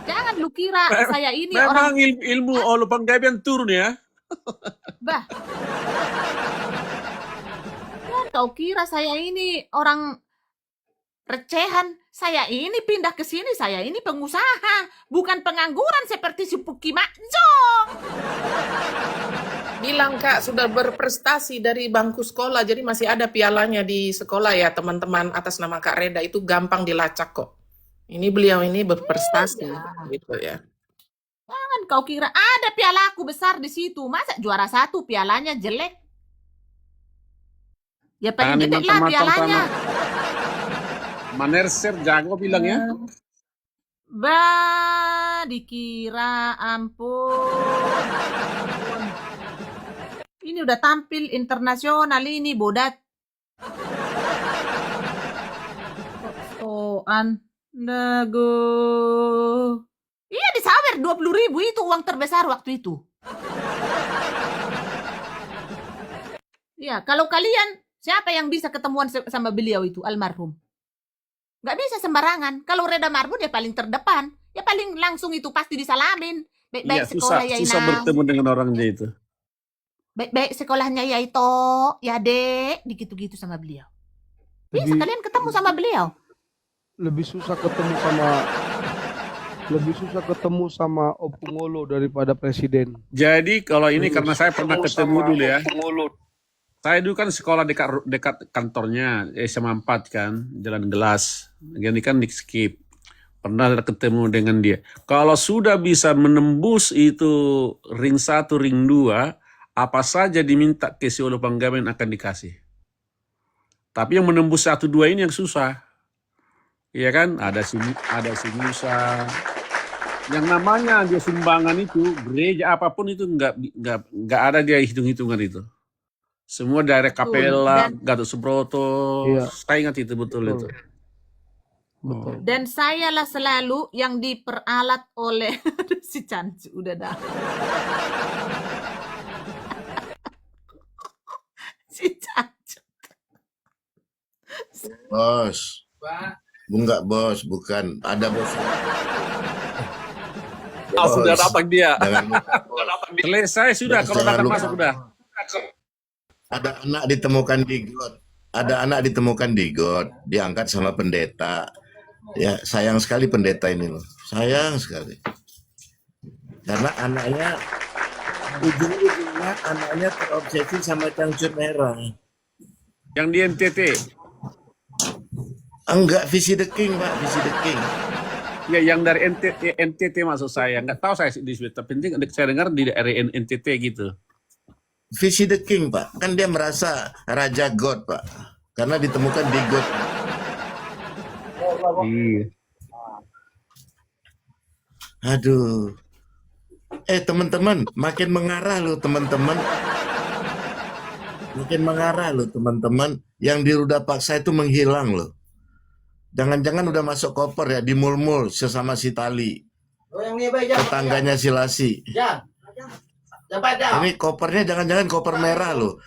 Jangan lu kira saya ini memang orang ilmu Olo Panggabean turun ya. bah. Jangan kau kira saya ini orang recehan. Saya ini pindah ke sini, saya ini pengusaha, bukan pengangguran seperti si Puki Makjong. bilang Kak sudah berprestasi dari bangku sekolah, jadi masih ada pialanya di sekolah ya teman-teman atas nama Kak Reda, itu gampang dilacak kok. Ini beliau ini berprestasi gitu ya. Jangan kau kira ada piala aku besar di situ. Masa juara 1 pialanya jelek? Ya paling Tani gede lah macam-macam pialanya. Manerser jago bilangnya. Dikira ampun. Ini udah tampil internasional ini bodat. Soan nago. Iya disawer 20.000 itu uang terbesar waktu itu. Ya kalau kalian siapa yang bisa ketemuan sama beliau itu almarhum? Nggak bisa sembarangan. Kalau Reda Marbun ya paling terdepan. Ya paling langsung itu pasti disalamin. Baik-baik Iya, sekolah ya susah Inang. bertemu dengan orangnya itu. Baik-baik sekolahnya ya itu. Ya dek. Gitu-gitu sama beliau. Bisa kalian ketemu sama beliau. Lebih susah ketemu sama Opungolo daripada presiden. Jadi kalau ini karena saya pernah ketemu dulu ya. Saya dulu kan sekolah dekat kantornya SMA 4 kan, Jalan Gelas. Ini kan di skip. Pernah ketemu dengan dia. Kalau sudah bisa menembus itu ring 1, ring 2, apa saja diminta ke Solo Panggabean akan dikasih. Tapi yang menembus 1, 2 ini yang susah. Iya kan? Ada si Musa. Yang namanya dia sumbangan itu, gereja apapun itu nggak ada dia hitung-hitungan itu. Semua direct Kapela, Gatot Subroto, Iya. saya ingat itu betul itu. Betul. Dan sayalah selalu yang diperalat oleh si Cancu. Udah dah. Si Cancu. Bos. Enggak bos, bukan. Ada bos. Sudah dapat dia. Jangan lupa, bos. Selesai sudah, Bos, kalau jangan dapat lupa. masuk sudah. Ada anak ditemukan di got. Ada anak ditemukan di got, diangkat sama pendeta. Ya, sayang sekali pendeta ini loh. Sayang sekali. Karena anaknya ujung-ujungnya anaknya terobsesi sama cangcut merah. Yang di NTT. Enggak, Visi the King, Pak, Visi the King. Ya, yang dari NTT maksud saya. Nggak tahu saya di Sweden. Penting saya dengar di daerah NTT gitu. Visi the King, Pak. Kan dia merasa Raja God, Pak. Karena ditemukan di God. Iya. Aduh. Teman-teman, makin mengarah loh teman-teman. Makin mengarah loh teman-teman. Yang di Ruda Paksa itu menghilang loh. Jangan-jangan udah masuk koper ya, di Mulmul sesama si Tali. Tetangganya si Lasi. Ini kopernya jangan-jangan koper merah loh.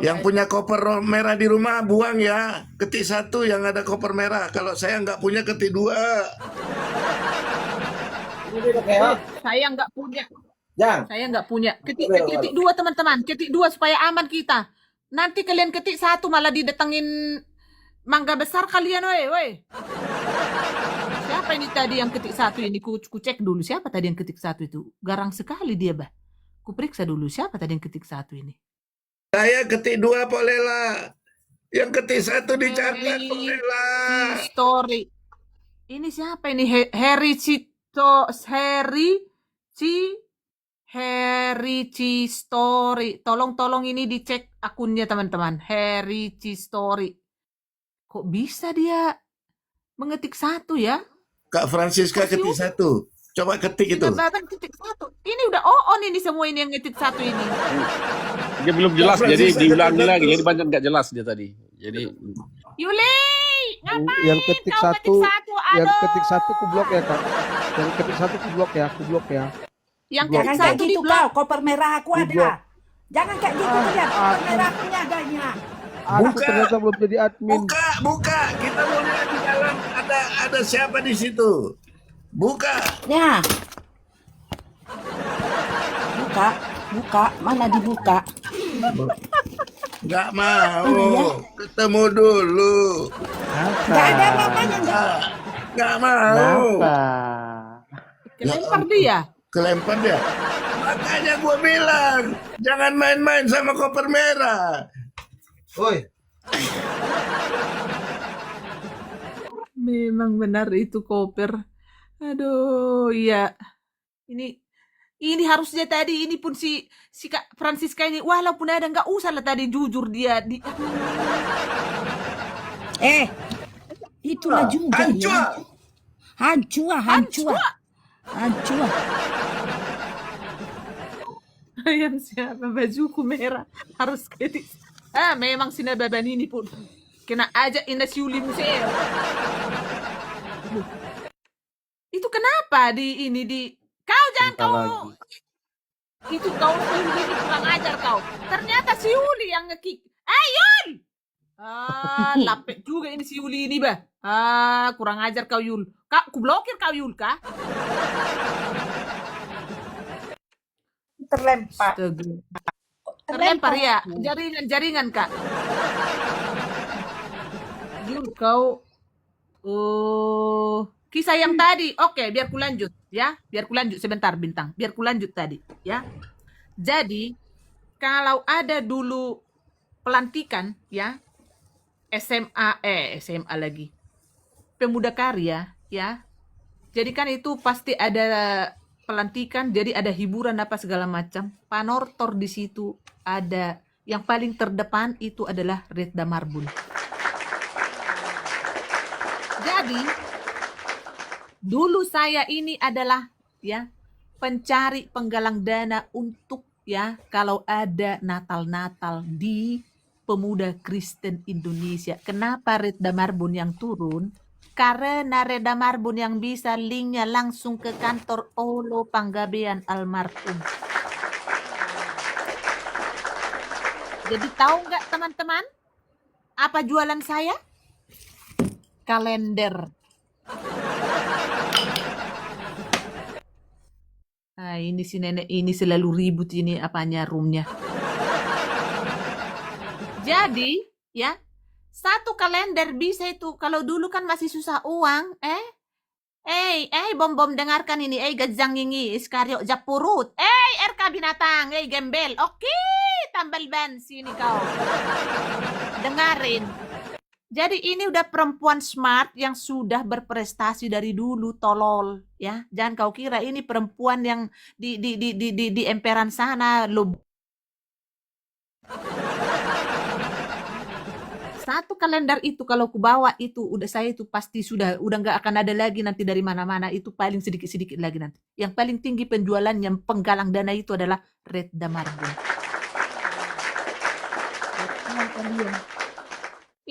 Yang punya koper merah di rumah buang ya. Ketik 1 yang ada koper merah. Kalau saya nggak punya, ketik 2. Saya nggak punya. Saya nggak punya. Ketik 2 teman-teman. Ketik 2 supaya aman kita. Nanti kalian ketik 1 malah didatengin mangga besar kalian, woi. Siapa ini tadi yang ketik 1 ini? Ku cek dulu siapa tadi yang ketik 1 itu. Garang sekali dia, bah. Ku periksa dulu siapa tadi yang ketik 1 ini. Saya ketik 2, Pak Lela. Yang ketik 1 dicatat, Pak Lela. Story. Ini siapa ini? Harry Ci Story. Tolong ini dicek akunnya teman-teman. Harry Ci Story. Kok bisa dia mengetik 1 ya? Kak Francisca ketik 1. Coba ketik itu. Ketik 1. Ini udah on ini semua ini yang ngetik 1 ini. Dia belum jelas, jadi diulangi lagi. Jadi banyak nggak jelas dia tadi. Jadi Yuli, ngapain? Yang ketik kau 1, yang Aduh. ketik 1 ku blok ya, Kak. Yang ketik 1 ku blok ya, Yang Blok. ketik Jangan kayak 1 di gitu blok. kau, koper merah aku Di blok. ada. Jangan kayak gitu kalian, koper merah aku nih adanya. Aku Buka. ternyata belum jadi admin. Buka. Kita mau lihat di dalam ada siapa di situ. Buka. Ya. Buka, mana dibuka? Nggak mau. Ketemu dulu. Nggak ada apa-apanya, nggak. Nggak mau. Kelempar dia. Kelempar dia. Makanya gue bilang, jangan main-main sama koper merah. Woi, Memang benar itu koper. Aduh, iya. Ini harusnya tadi ini pun si Kak Francisca ini walaupun ada nggak usah lah tadi jujur dia di Itulah juga ya. Hancur. Ayam siapa bajuku merah harus kritis. Memang si Nababan ini pun kena ajak indah siuli museum. Loh, itu kenapa kau jangan bentar kau lagi. itu kau siuli ini kurang ajar kau. Ternyata siuli yang ngekick. Yul! Lapek juga ini siuli ini bah. Kurang ajar kau Yul. Kak, ku blokir kau Yul kah? Terlempar. Astaga. Terlempar ya, jaringan Kak. Yul kau kisah yang tadi. Oke, biar ku lanjut ya. Biar ku lanjut sebentar Bintang. Biar ku lanjut tadi ya. Jadi kalau ada dulu pelantikan ya SMA lagi. Pemuda Karya ya. Jadi kan itu pasti ada pelantikan, jadi ada hiburan apa segala macam. Panortor di situ ada yang paling terdepan itu adalah Redda Marbun. Jadi dulu saya ini adalah ya pencari penggalang dana untuk ya kalau ada Natal-Natal di Pemuda Kristen Indonesia. Kenapa Redda Marbun yang turun? Karena Redda Marbun yang bisa linknya langsung ke kantor Olo Panggabean almarhum. Jadi tahu nggak teman-teman apa jualan saya? Kalender. Ini si nenek ini selalu ribut ini apanya roomnya. Jadi ya satu kalender bisa itu kalau dulu kan masih susah uang. Bom dengarkan ini. Gajang ini iskaryo japurut. RK binatang. Gembel. Oke, tambal ban sini kau. Dengarin. Jadi ini udah perempuan smart yang sudah berprestasi dari dulu tolol ya. Jangan kau kira ini perempuan yang di emperan sana lo. Satu kalender itu kalau ku bawa itu udah saya itu pasti udah nggak akan ada lagi nanti dari mana-mana, itu paling sedikit-sedikit lagi nanti. Yang paling tinggi penjualannya penggalang dana itu adalah Redda Marbun.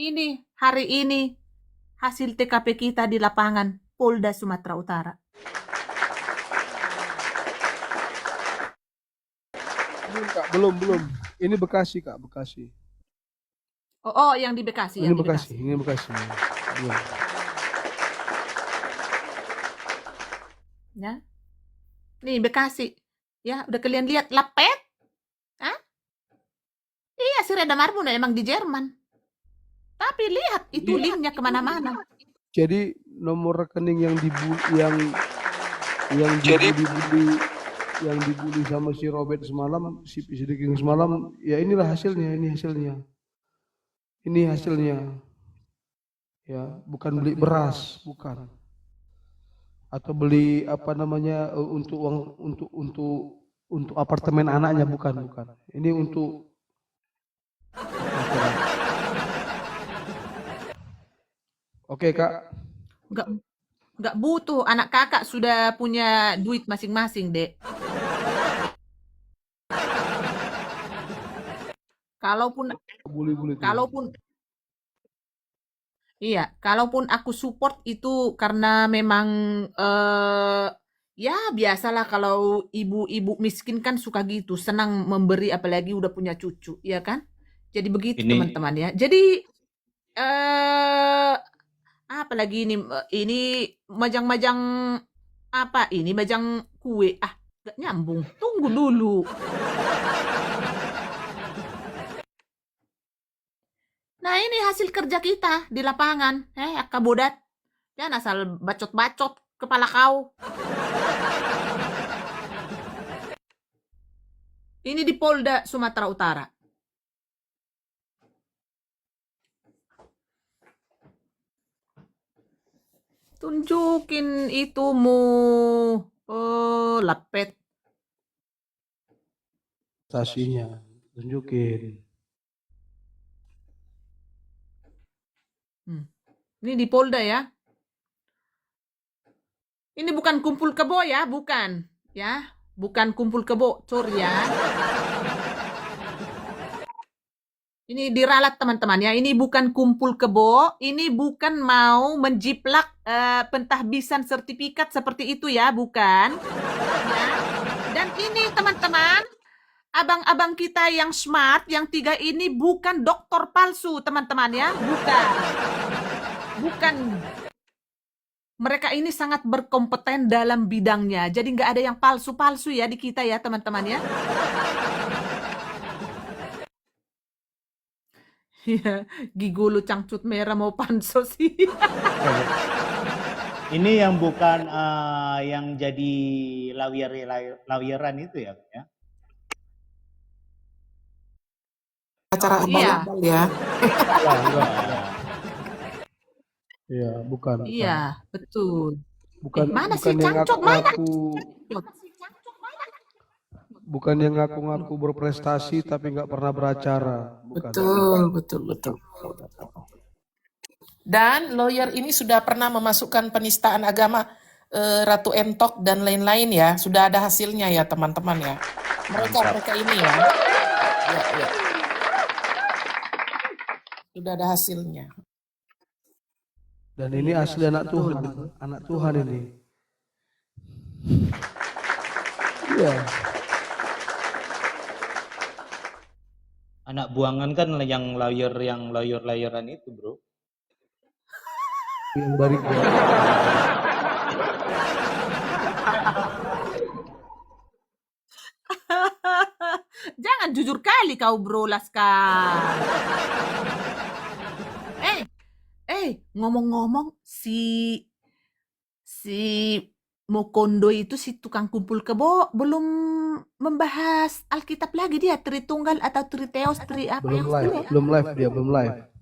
Ini hari ini hasil TKP kita di lapangan Polda Sumatera Utara. belum Kak, belum. Ini Bekasi Kak, Bekasi. Oh, yang di Bekasi. Ini Bekasi. Belum. Ya. Nih Bekasi. Ya, udah kalian lihat lapet? Iya, si Redda Marbun emang di Jerman. Tapi lihat itu linknya kemana-mana. Jadi nomor rekening yang dibully sama si Robert semalam, si Sidiking semalam, ya inilah hasilnya, ini hasilnya. Ya, bukan beli beras, bukan. Atau beli apa namanya untuk apartemen anaknya, bukan. Ini untuk Oke, Kak. Nggak butuh, anak kakak sudah punya duit masing-masing, Dek. Kalaupun aku support itu karena memang ya biasalah kalau ibu-ibu miskin kan suka gitu, senang memberi apalagi udah punya cucu, ya kan? Jadi begitu teman-teman ya. Jadi apalagi ini majang-majang apa ini majang kue gak nyambung, tunggu dulu. Nah ini hasil kerja kita di lapangan. Akabodat, jangan asal bacot-bacot kepala kau. Ini di Polda Sumatera Utara. Tunjukin itumu, lapet. Stasinya tunjukin. Ini di Polda ya. Ini bukan kumpul kebo ya, bukan. Ya, bukan kumpul kebo, sorry ya. Ini diralat teman-teman ya. Ini bukan kumpul kebo, ini bukan mau menjiplak pentahbisan sertifikat seperti itu ya, bukan. Ya. Dan ini teman-teman, abang-abang kita yang smart, yang 3 ini bukan dokter palsu teman-teman ya, bukan. Bukan. Mereka ini sangat berkompeten dalam bidangnya. Jadi nggak ada yang palsu-palsu ya di kita ya teman-teman ya. Iya, Gigolo cangcut merah mau pansos sih. Ini yang bukan yang jadi lawyeran itu ya, ya? Acara Iya. abal-abal ya. Iya, bukan. Iya, betul. Bukan Mana bukan sih yang cangcut? Mana? ngaku-ngaku bukan yang ngaku-ngaku berprestasi tapi nggak pernah beracara. Bukan. Betul. Dan lawyer ini sudah pernah memasukkan penistaan agama Ratu Entok dan lain-lain ya. Sudah ada hasilnya ya teman-teman ya. Mereka ini ya. Ya. Sudah ada hasilnya. Dan ini asli anak Tuhan ini. Iya. Anak buangan kan yang lawyeran itu, bro. Yang dari gua. Jangan jujur kali kau bro Laskar. Ngomong-ngomong si Mokondo itu si tukang kumpul kebo belum membahas Alkitab lagi dia, Tritunggal atau Triteos, apa Belum live dia, belum live.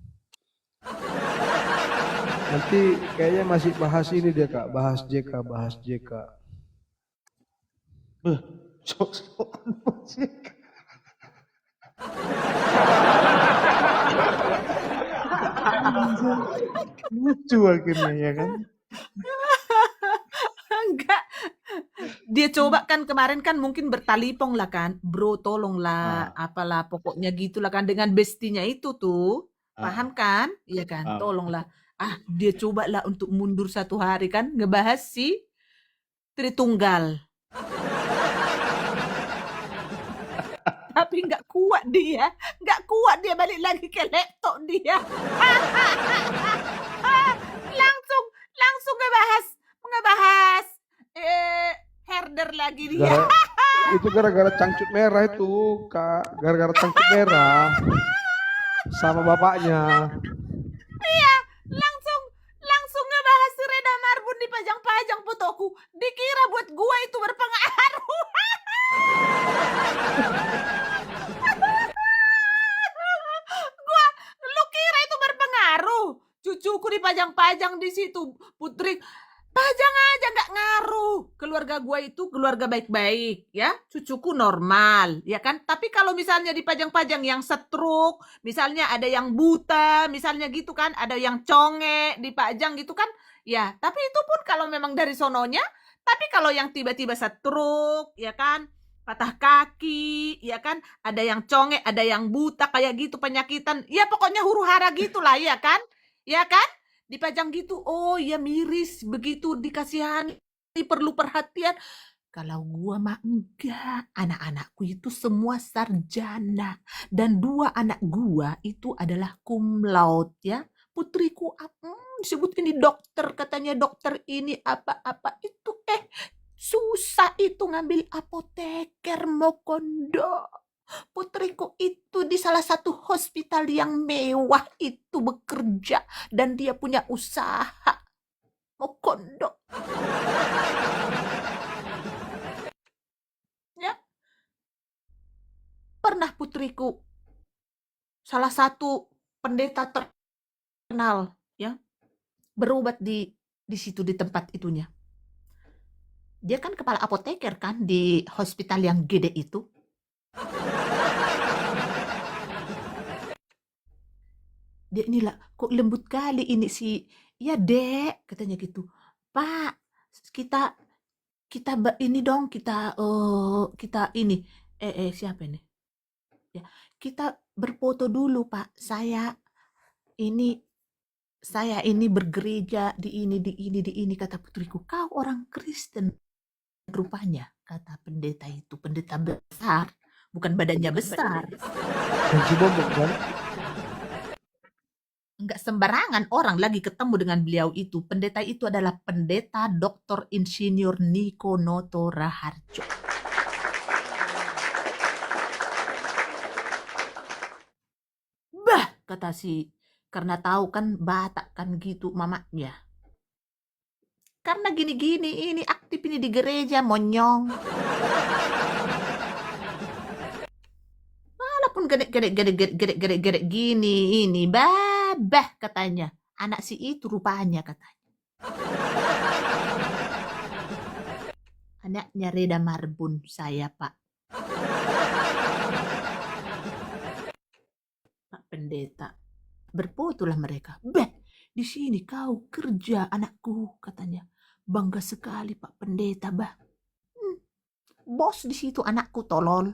Nanti kayaknya masih bahas ini dia Kak, bahas JK. Sok-sokan musik. Lucu akhirnya ya kan. Enggak. Dia coba kan kemarin kan mungkin bertalipong lah kan. Bro tolonglah apalah pokoknya gitulah kan dengan bestinya itu tuh. Paham kan? Iya kan? Tolonglah. Dia coba lah untuk mundur 1 hari kan ngebahas si Tritunggal. Tapi nggak kuat dia balik lagi ke laptop dia. langsung ngebahas herder lagi dia. Itu gara-gara cangcut merah itu Kak, gara-gara cangcut merah sama bapaknya. Iya, langsung ngebahas si Reda Marbun dipajang-pajang fotoku. Dikira buat gua itu berpengaruh. Lu kira itu berpengaruh? Cucuku dipajang-pajang di situ, Putri. Pajang aja nggak ngaruh. Keluarga gua itu keluarga baik-baik, ya. Cucuku normal, ya kan? Tapi kalau misalnya dipajang-pajang yang stroke, misalnya ada yang buta, misalnya gitu kan, ada yang congek dipajang gitu kan, ya. Tapi itu pun kalau memang dari sononya. Tapi kalau yang tiba-tiba stroke, ya kan, patah kaki, ya kan, ada yang congek, ada yang buta kayak gitu penyakitan, ya pokoknya huru-hara gitulah, ya kan, ya kan? Dipajang gitu, oh ya miris begitu dikasihani, perlu perhatian. Kalau gua mah enggak, anak-anakku itu semua sarjana dan 2 anak gua itu adalah cum laude ya. Putriku disebut ini dokter, katanya dokter ini apa-apa itu susah itu ngambil apoteker Mokondo. Putriku itu di salah satu hospital yang mewah itu bekerja dan dia punya usaha Mokondo. Ya. pernah putriku, salah satu pendeta terkenal ya, berobat di situ di tempat itunya. Dia kan kepala apoteker kan di hospital yang gede itu. Dia inilah, kok lembut kali ini si, ya dek, katanya gitu. Pak, kita ini dong, kita ini, siapa ini? Ya, kita berfoto dulu Pak. Saya ini bergereja di ini, kata putriku. Kau orang Kristen rupanya, kata pendeta itu, pendeta besar, bukan badannya besar. Dan si Bombong kan? Enggak sembarangan orang lagi ketemu dengan beliau itu. Pendeta itu adalah pendeta Dr. Insinyur Niko Noto Raharjo. Bah, kata si, karena tahu kan Batak kan gitu mamanya. Karena gini-gini ini aktif ini di gereja monyong. Walaupun gede gini ini bah katanya. Anak si itu rupanya katanya. Anaknya Reda Marbun saya Pak. Pak pendeta. Berfotolah mereka. Bah, di sini kau kerja anakku katanya. Bangga sekali Pak pendeta bah. Bos di situ anakku tolol.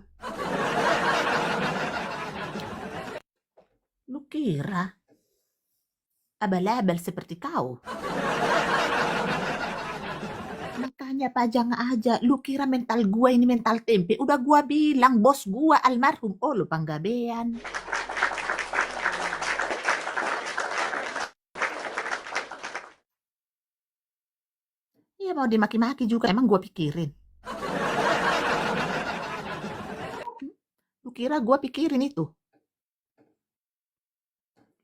Lu kira abal-abal seperti kau? Makanya pajang aja. Lu kira mental gua ini mental tempe? Udah gua bilang bos gua almarhum. Oh lu panggabean. Iya mau dimaki-maki juga emang gua pikirin. Lu kira gua pikirin itu?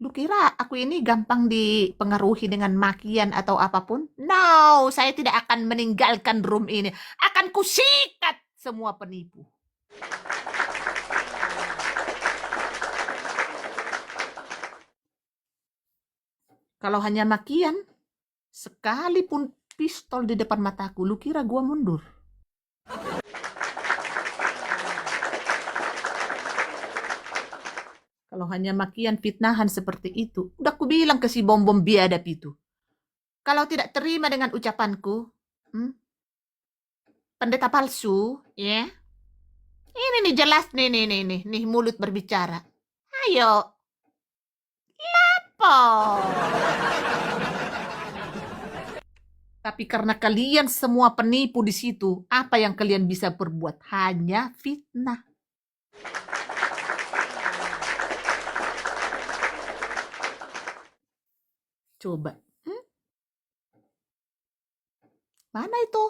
Lu kira aku ini gampang dipengaruhi dengan makian atau apapun? No, saya tidak akan meninggalkan room ini. Akan kusikat semua penipu. Kalau hanya makian, sekalipun pistol di depan mataku, lu kira gua mundur? Kalau hanya makian fitnahan seperti itu, udah ku bilang ke si bom-bom biadab itu. Kalau tidak terima dengan ucapanku, pendeta palsu, ya. Ini nih jelas nih mulut berbicara. Ayo. Lapo. Tapi karena kalian semua penipu di situ, apa yang kalian bisa perbuat? Hanya fitnah. Coba. Mana itu?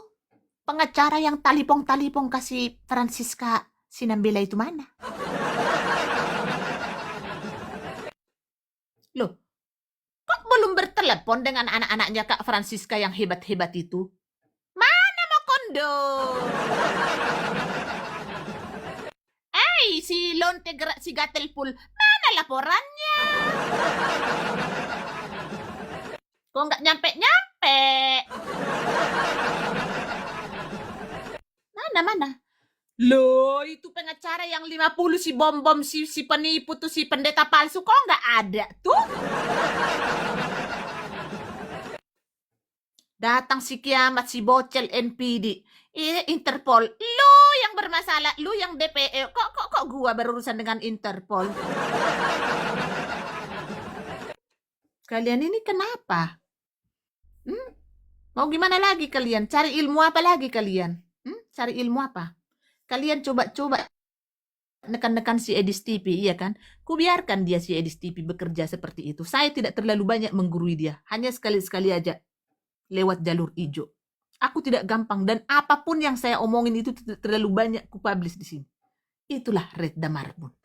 Pengacara yang talipong-talipong kasih Francisca Sinambela itu mana? Loh, kok belum bertelepon dengan anak-anaknya Kak Francisca yang hebat-hebat itu? Mana mau kondo? Si Lonte si Gatelpul, mana laporannya? Kok nggak nyampe-nyampe? Mana? Loh, itu pengacara yang 50 si bom-bom, si penipu tuh, si pendeta palsu, kok nggak ada tuh? Datang si kiamat, si bocel NPD, Interpol. Lu yang bermasalah, lu yang DPE. Kok gua berurusan dengan Interpol? Kalian ini kenapa? Mau gimana lagi kalian? Cari ilmu apa lagi kalian? Cari ilmu apa? Kalian coba-coba nekan-nekan si Edis TV, iya kan? Ku biarkan dia si Edis TV bekerja seperti itu. Saya tidak terlalu banyak menggurui dia. Hanya sekali-sekali aja lewat jalur hijau. Aku tidak gampang dan apapun yang saya omongin itu tidak terlalu banyak ku publish di sini. Itulah Reda Marbun.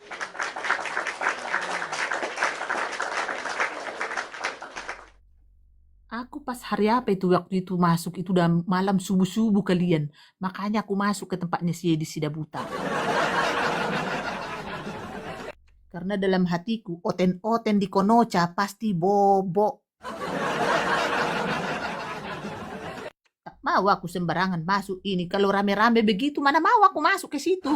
Aku pas hari apa itu waktu itu masuk itu udah malam subuh-subuh kalian. Makanya aku masuk ke tempatnya si Edi Sidabuta. Karena dalam hatiku, oten-oten di Konocha pasti bobo. Tak mau aku sembarangan masuk ini. Kalau rame-rame begitu, mana mau aku masuk ke situ.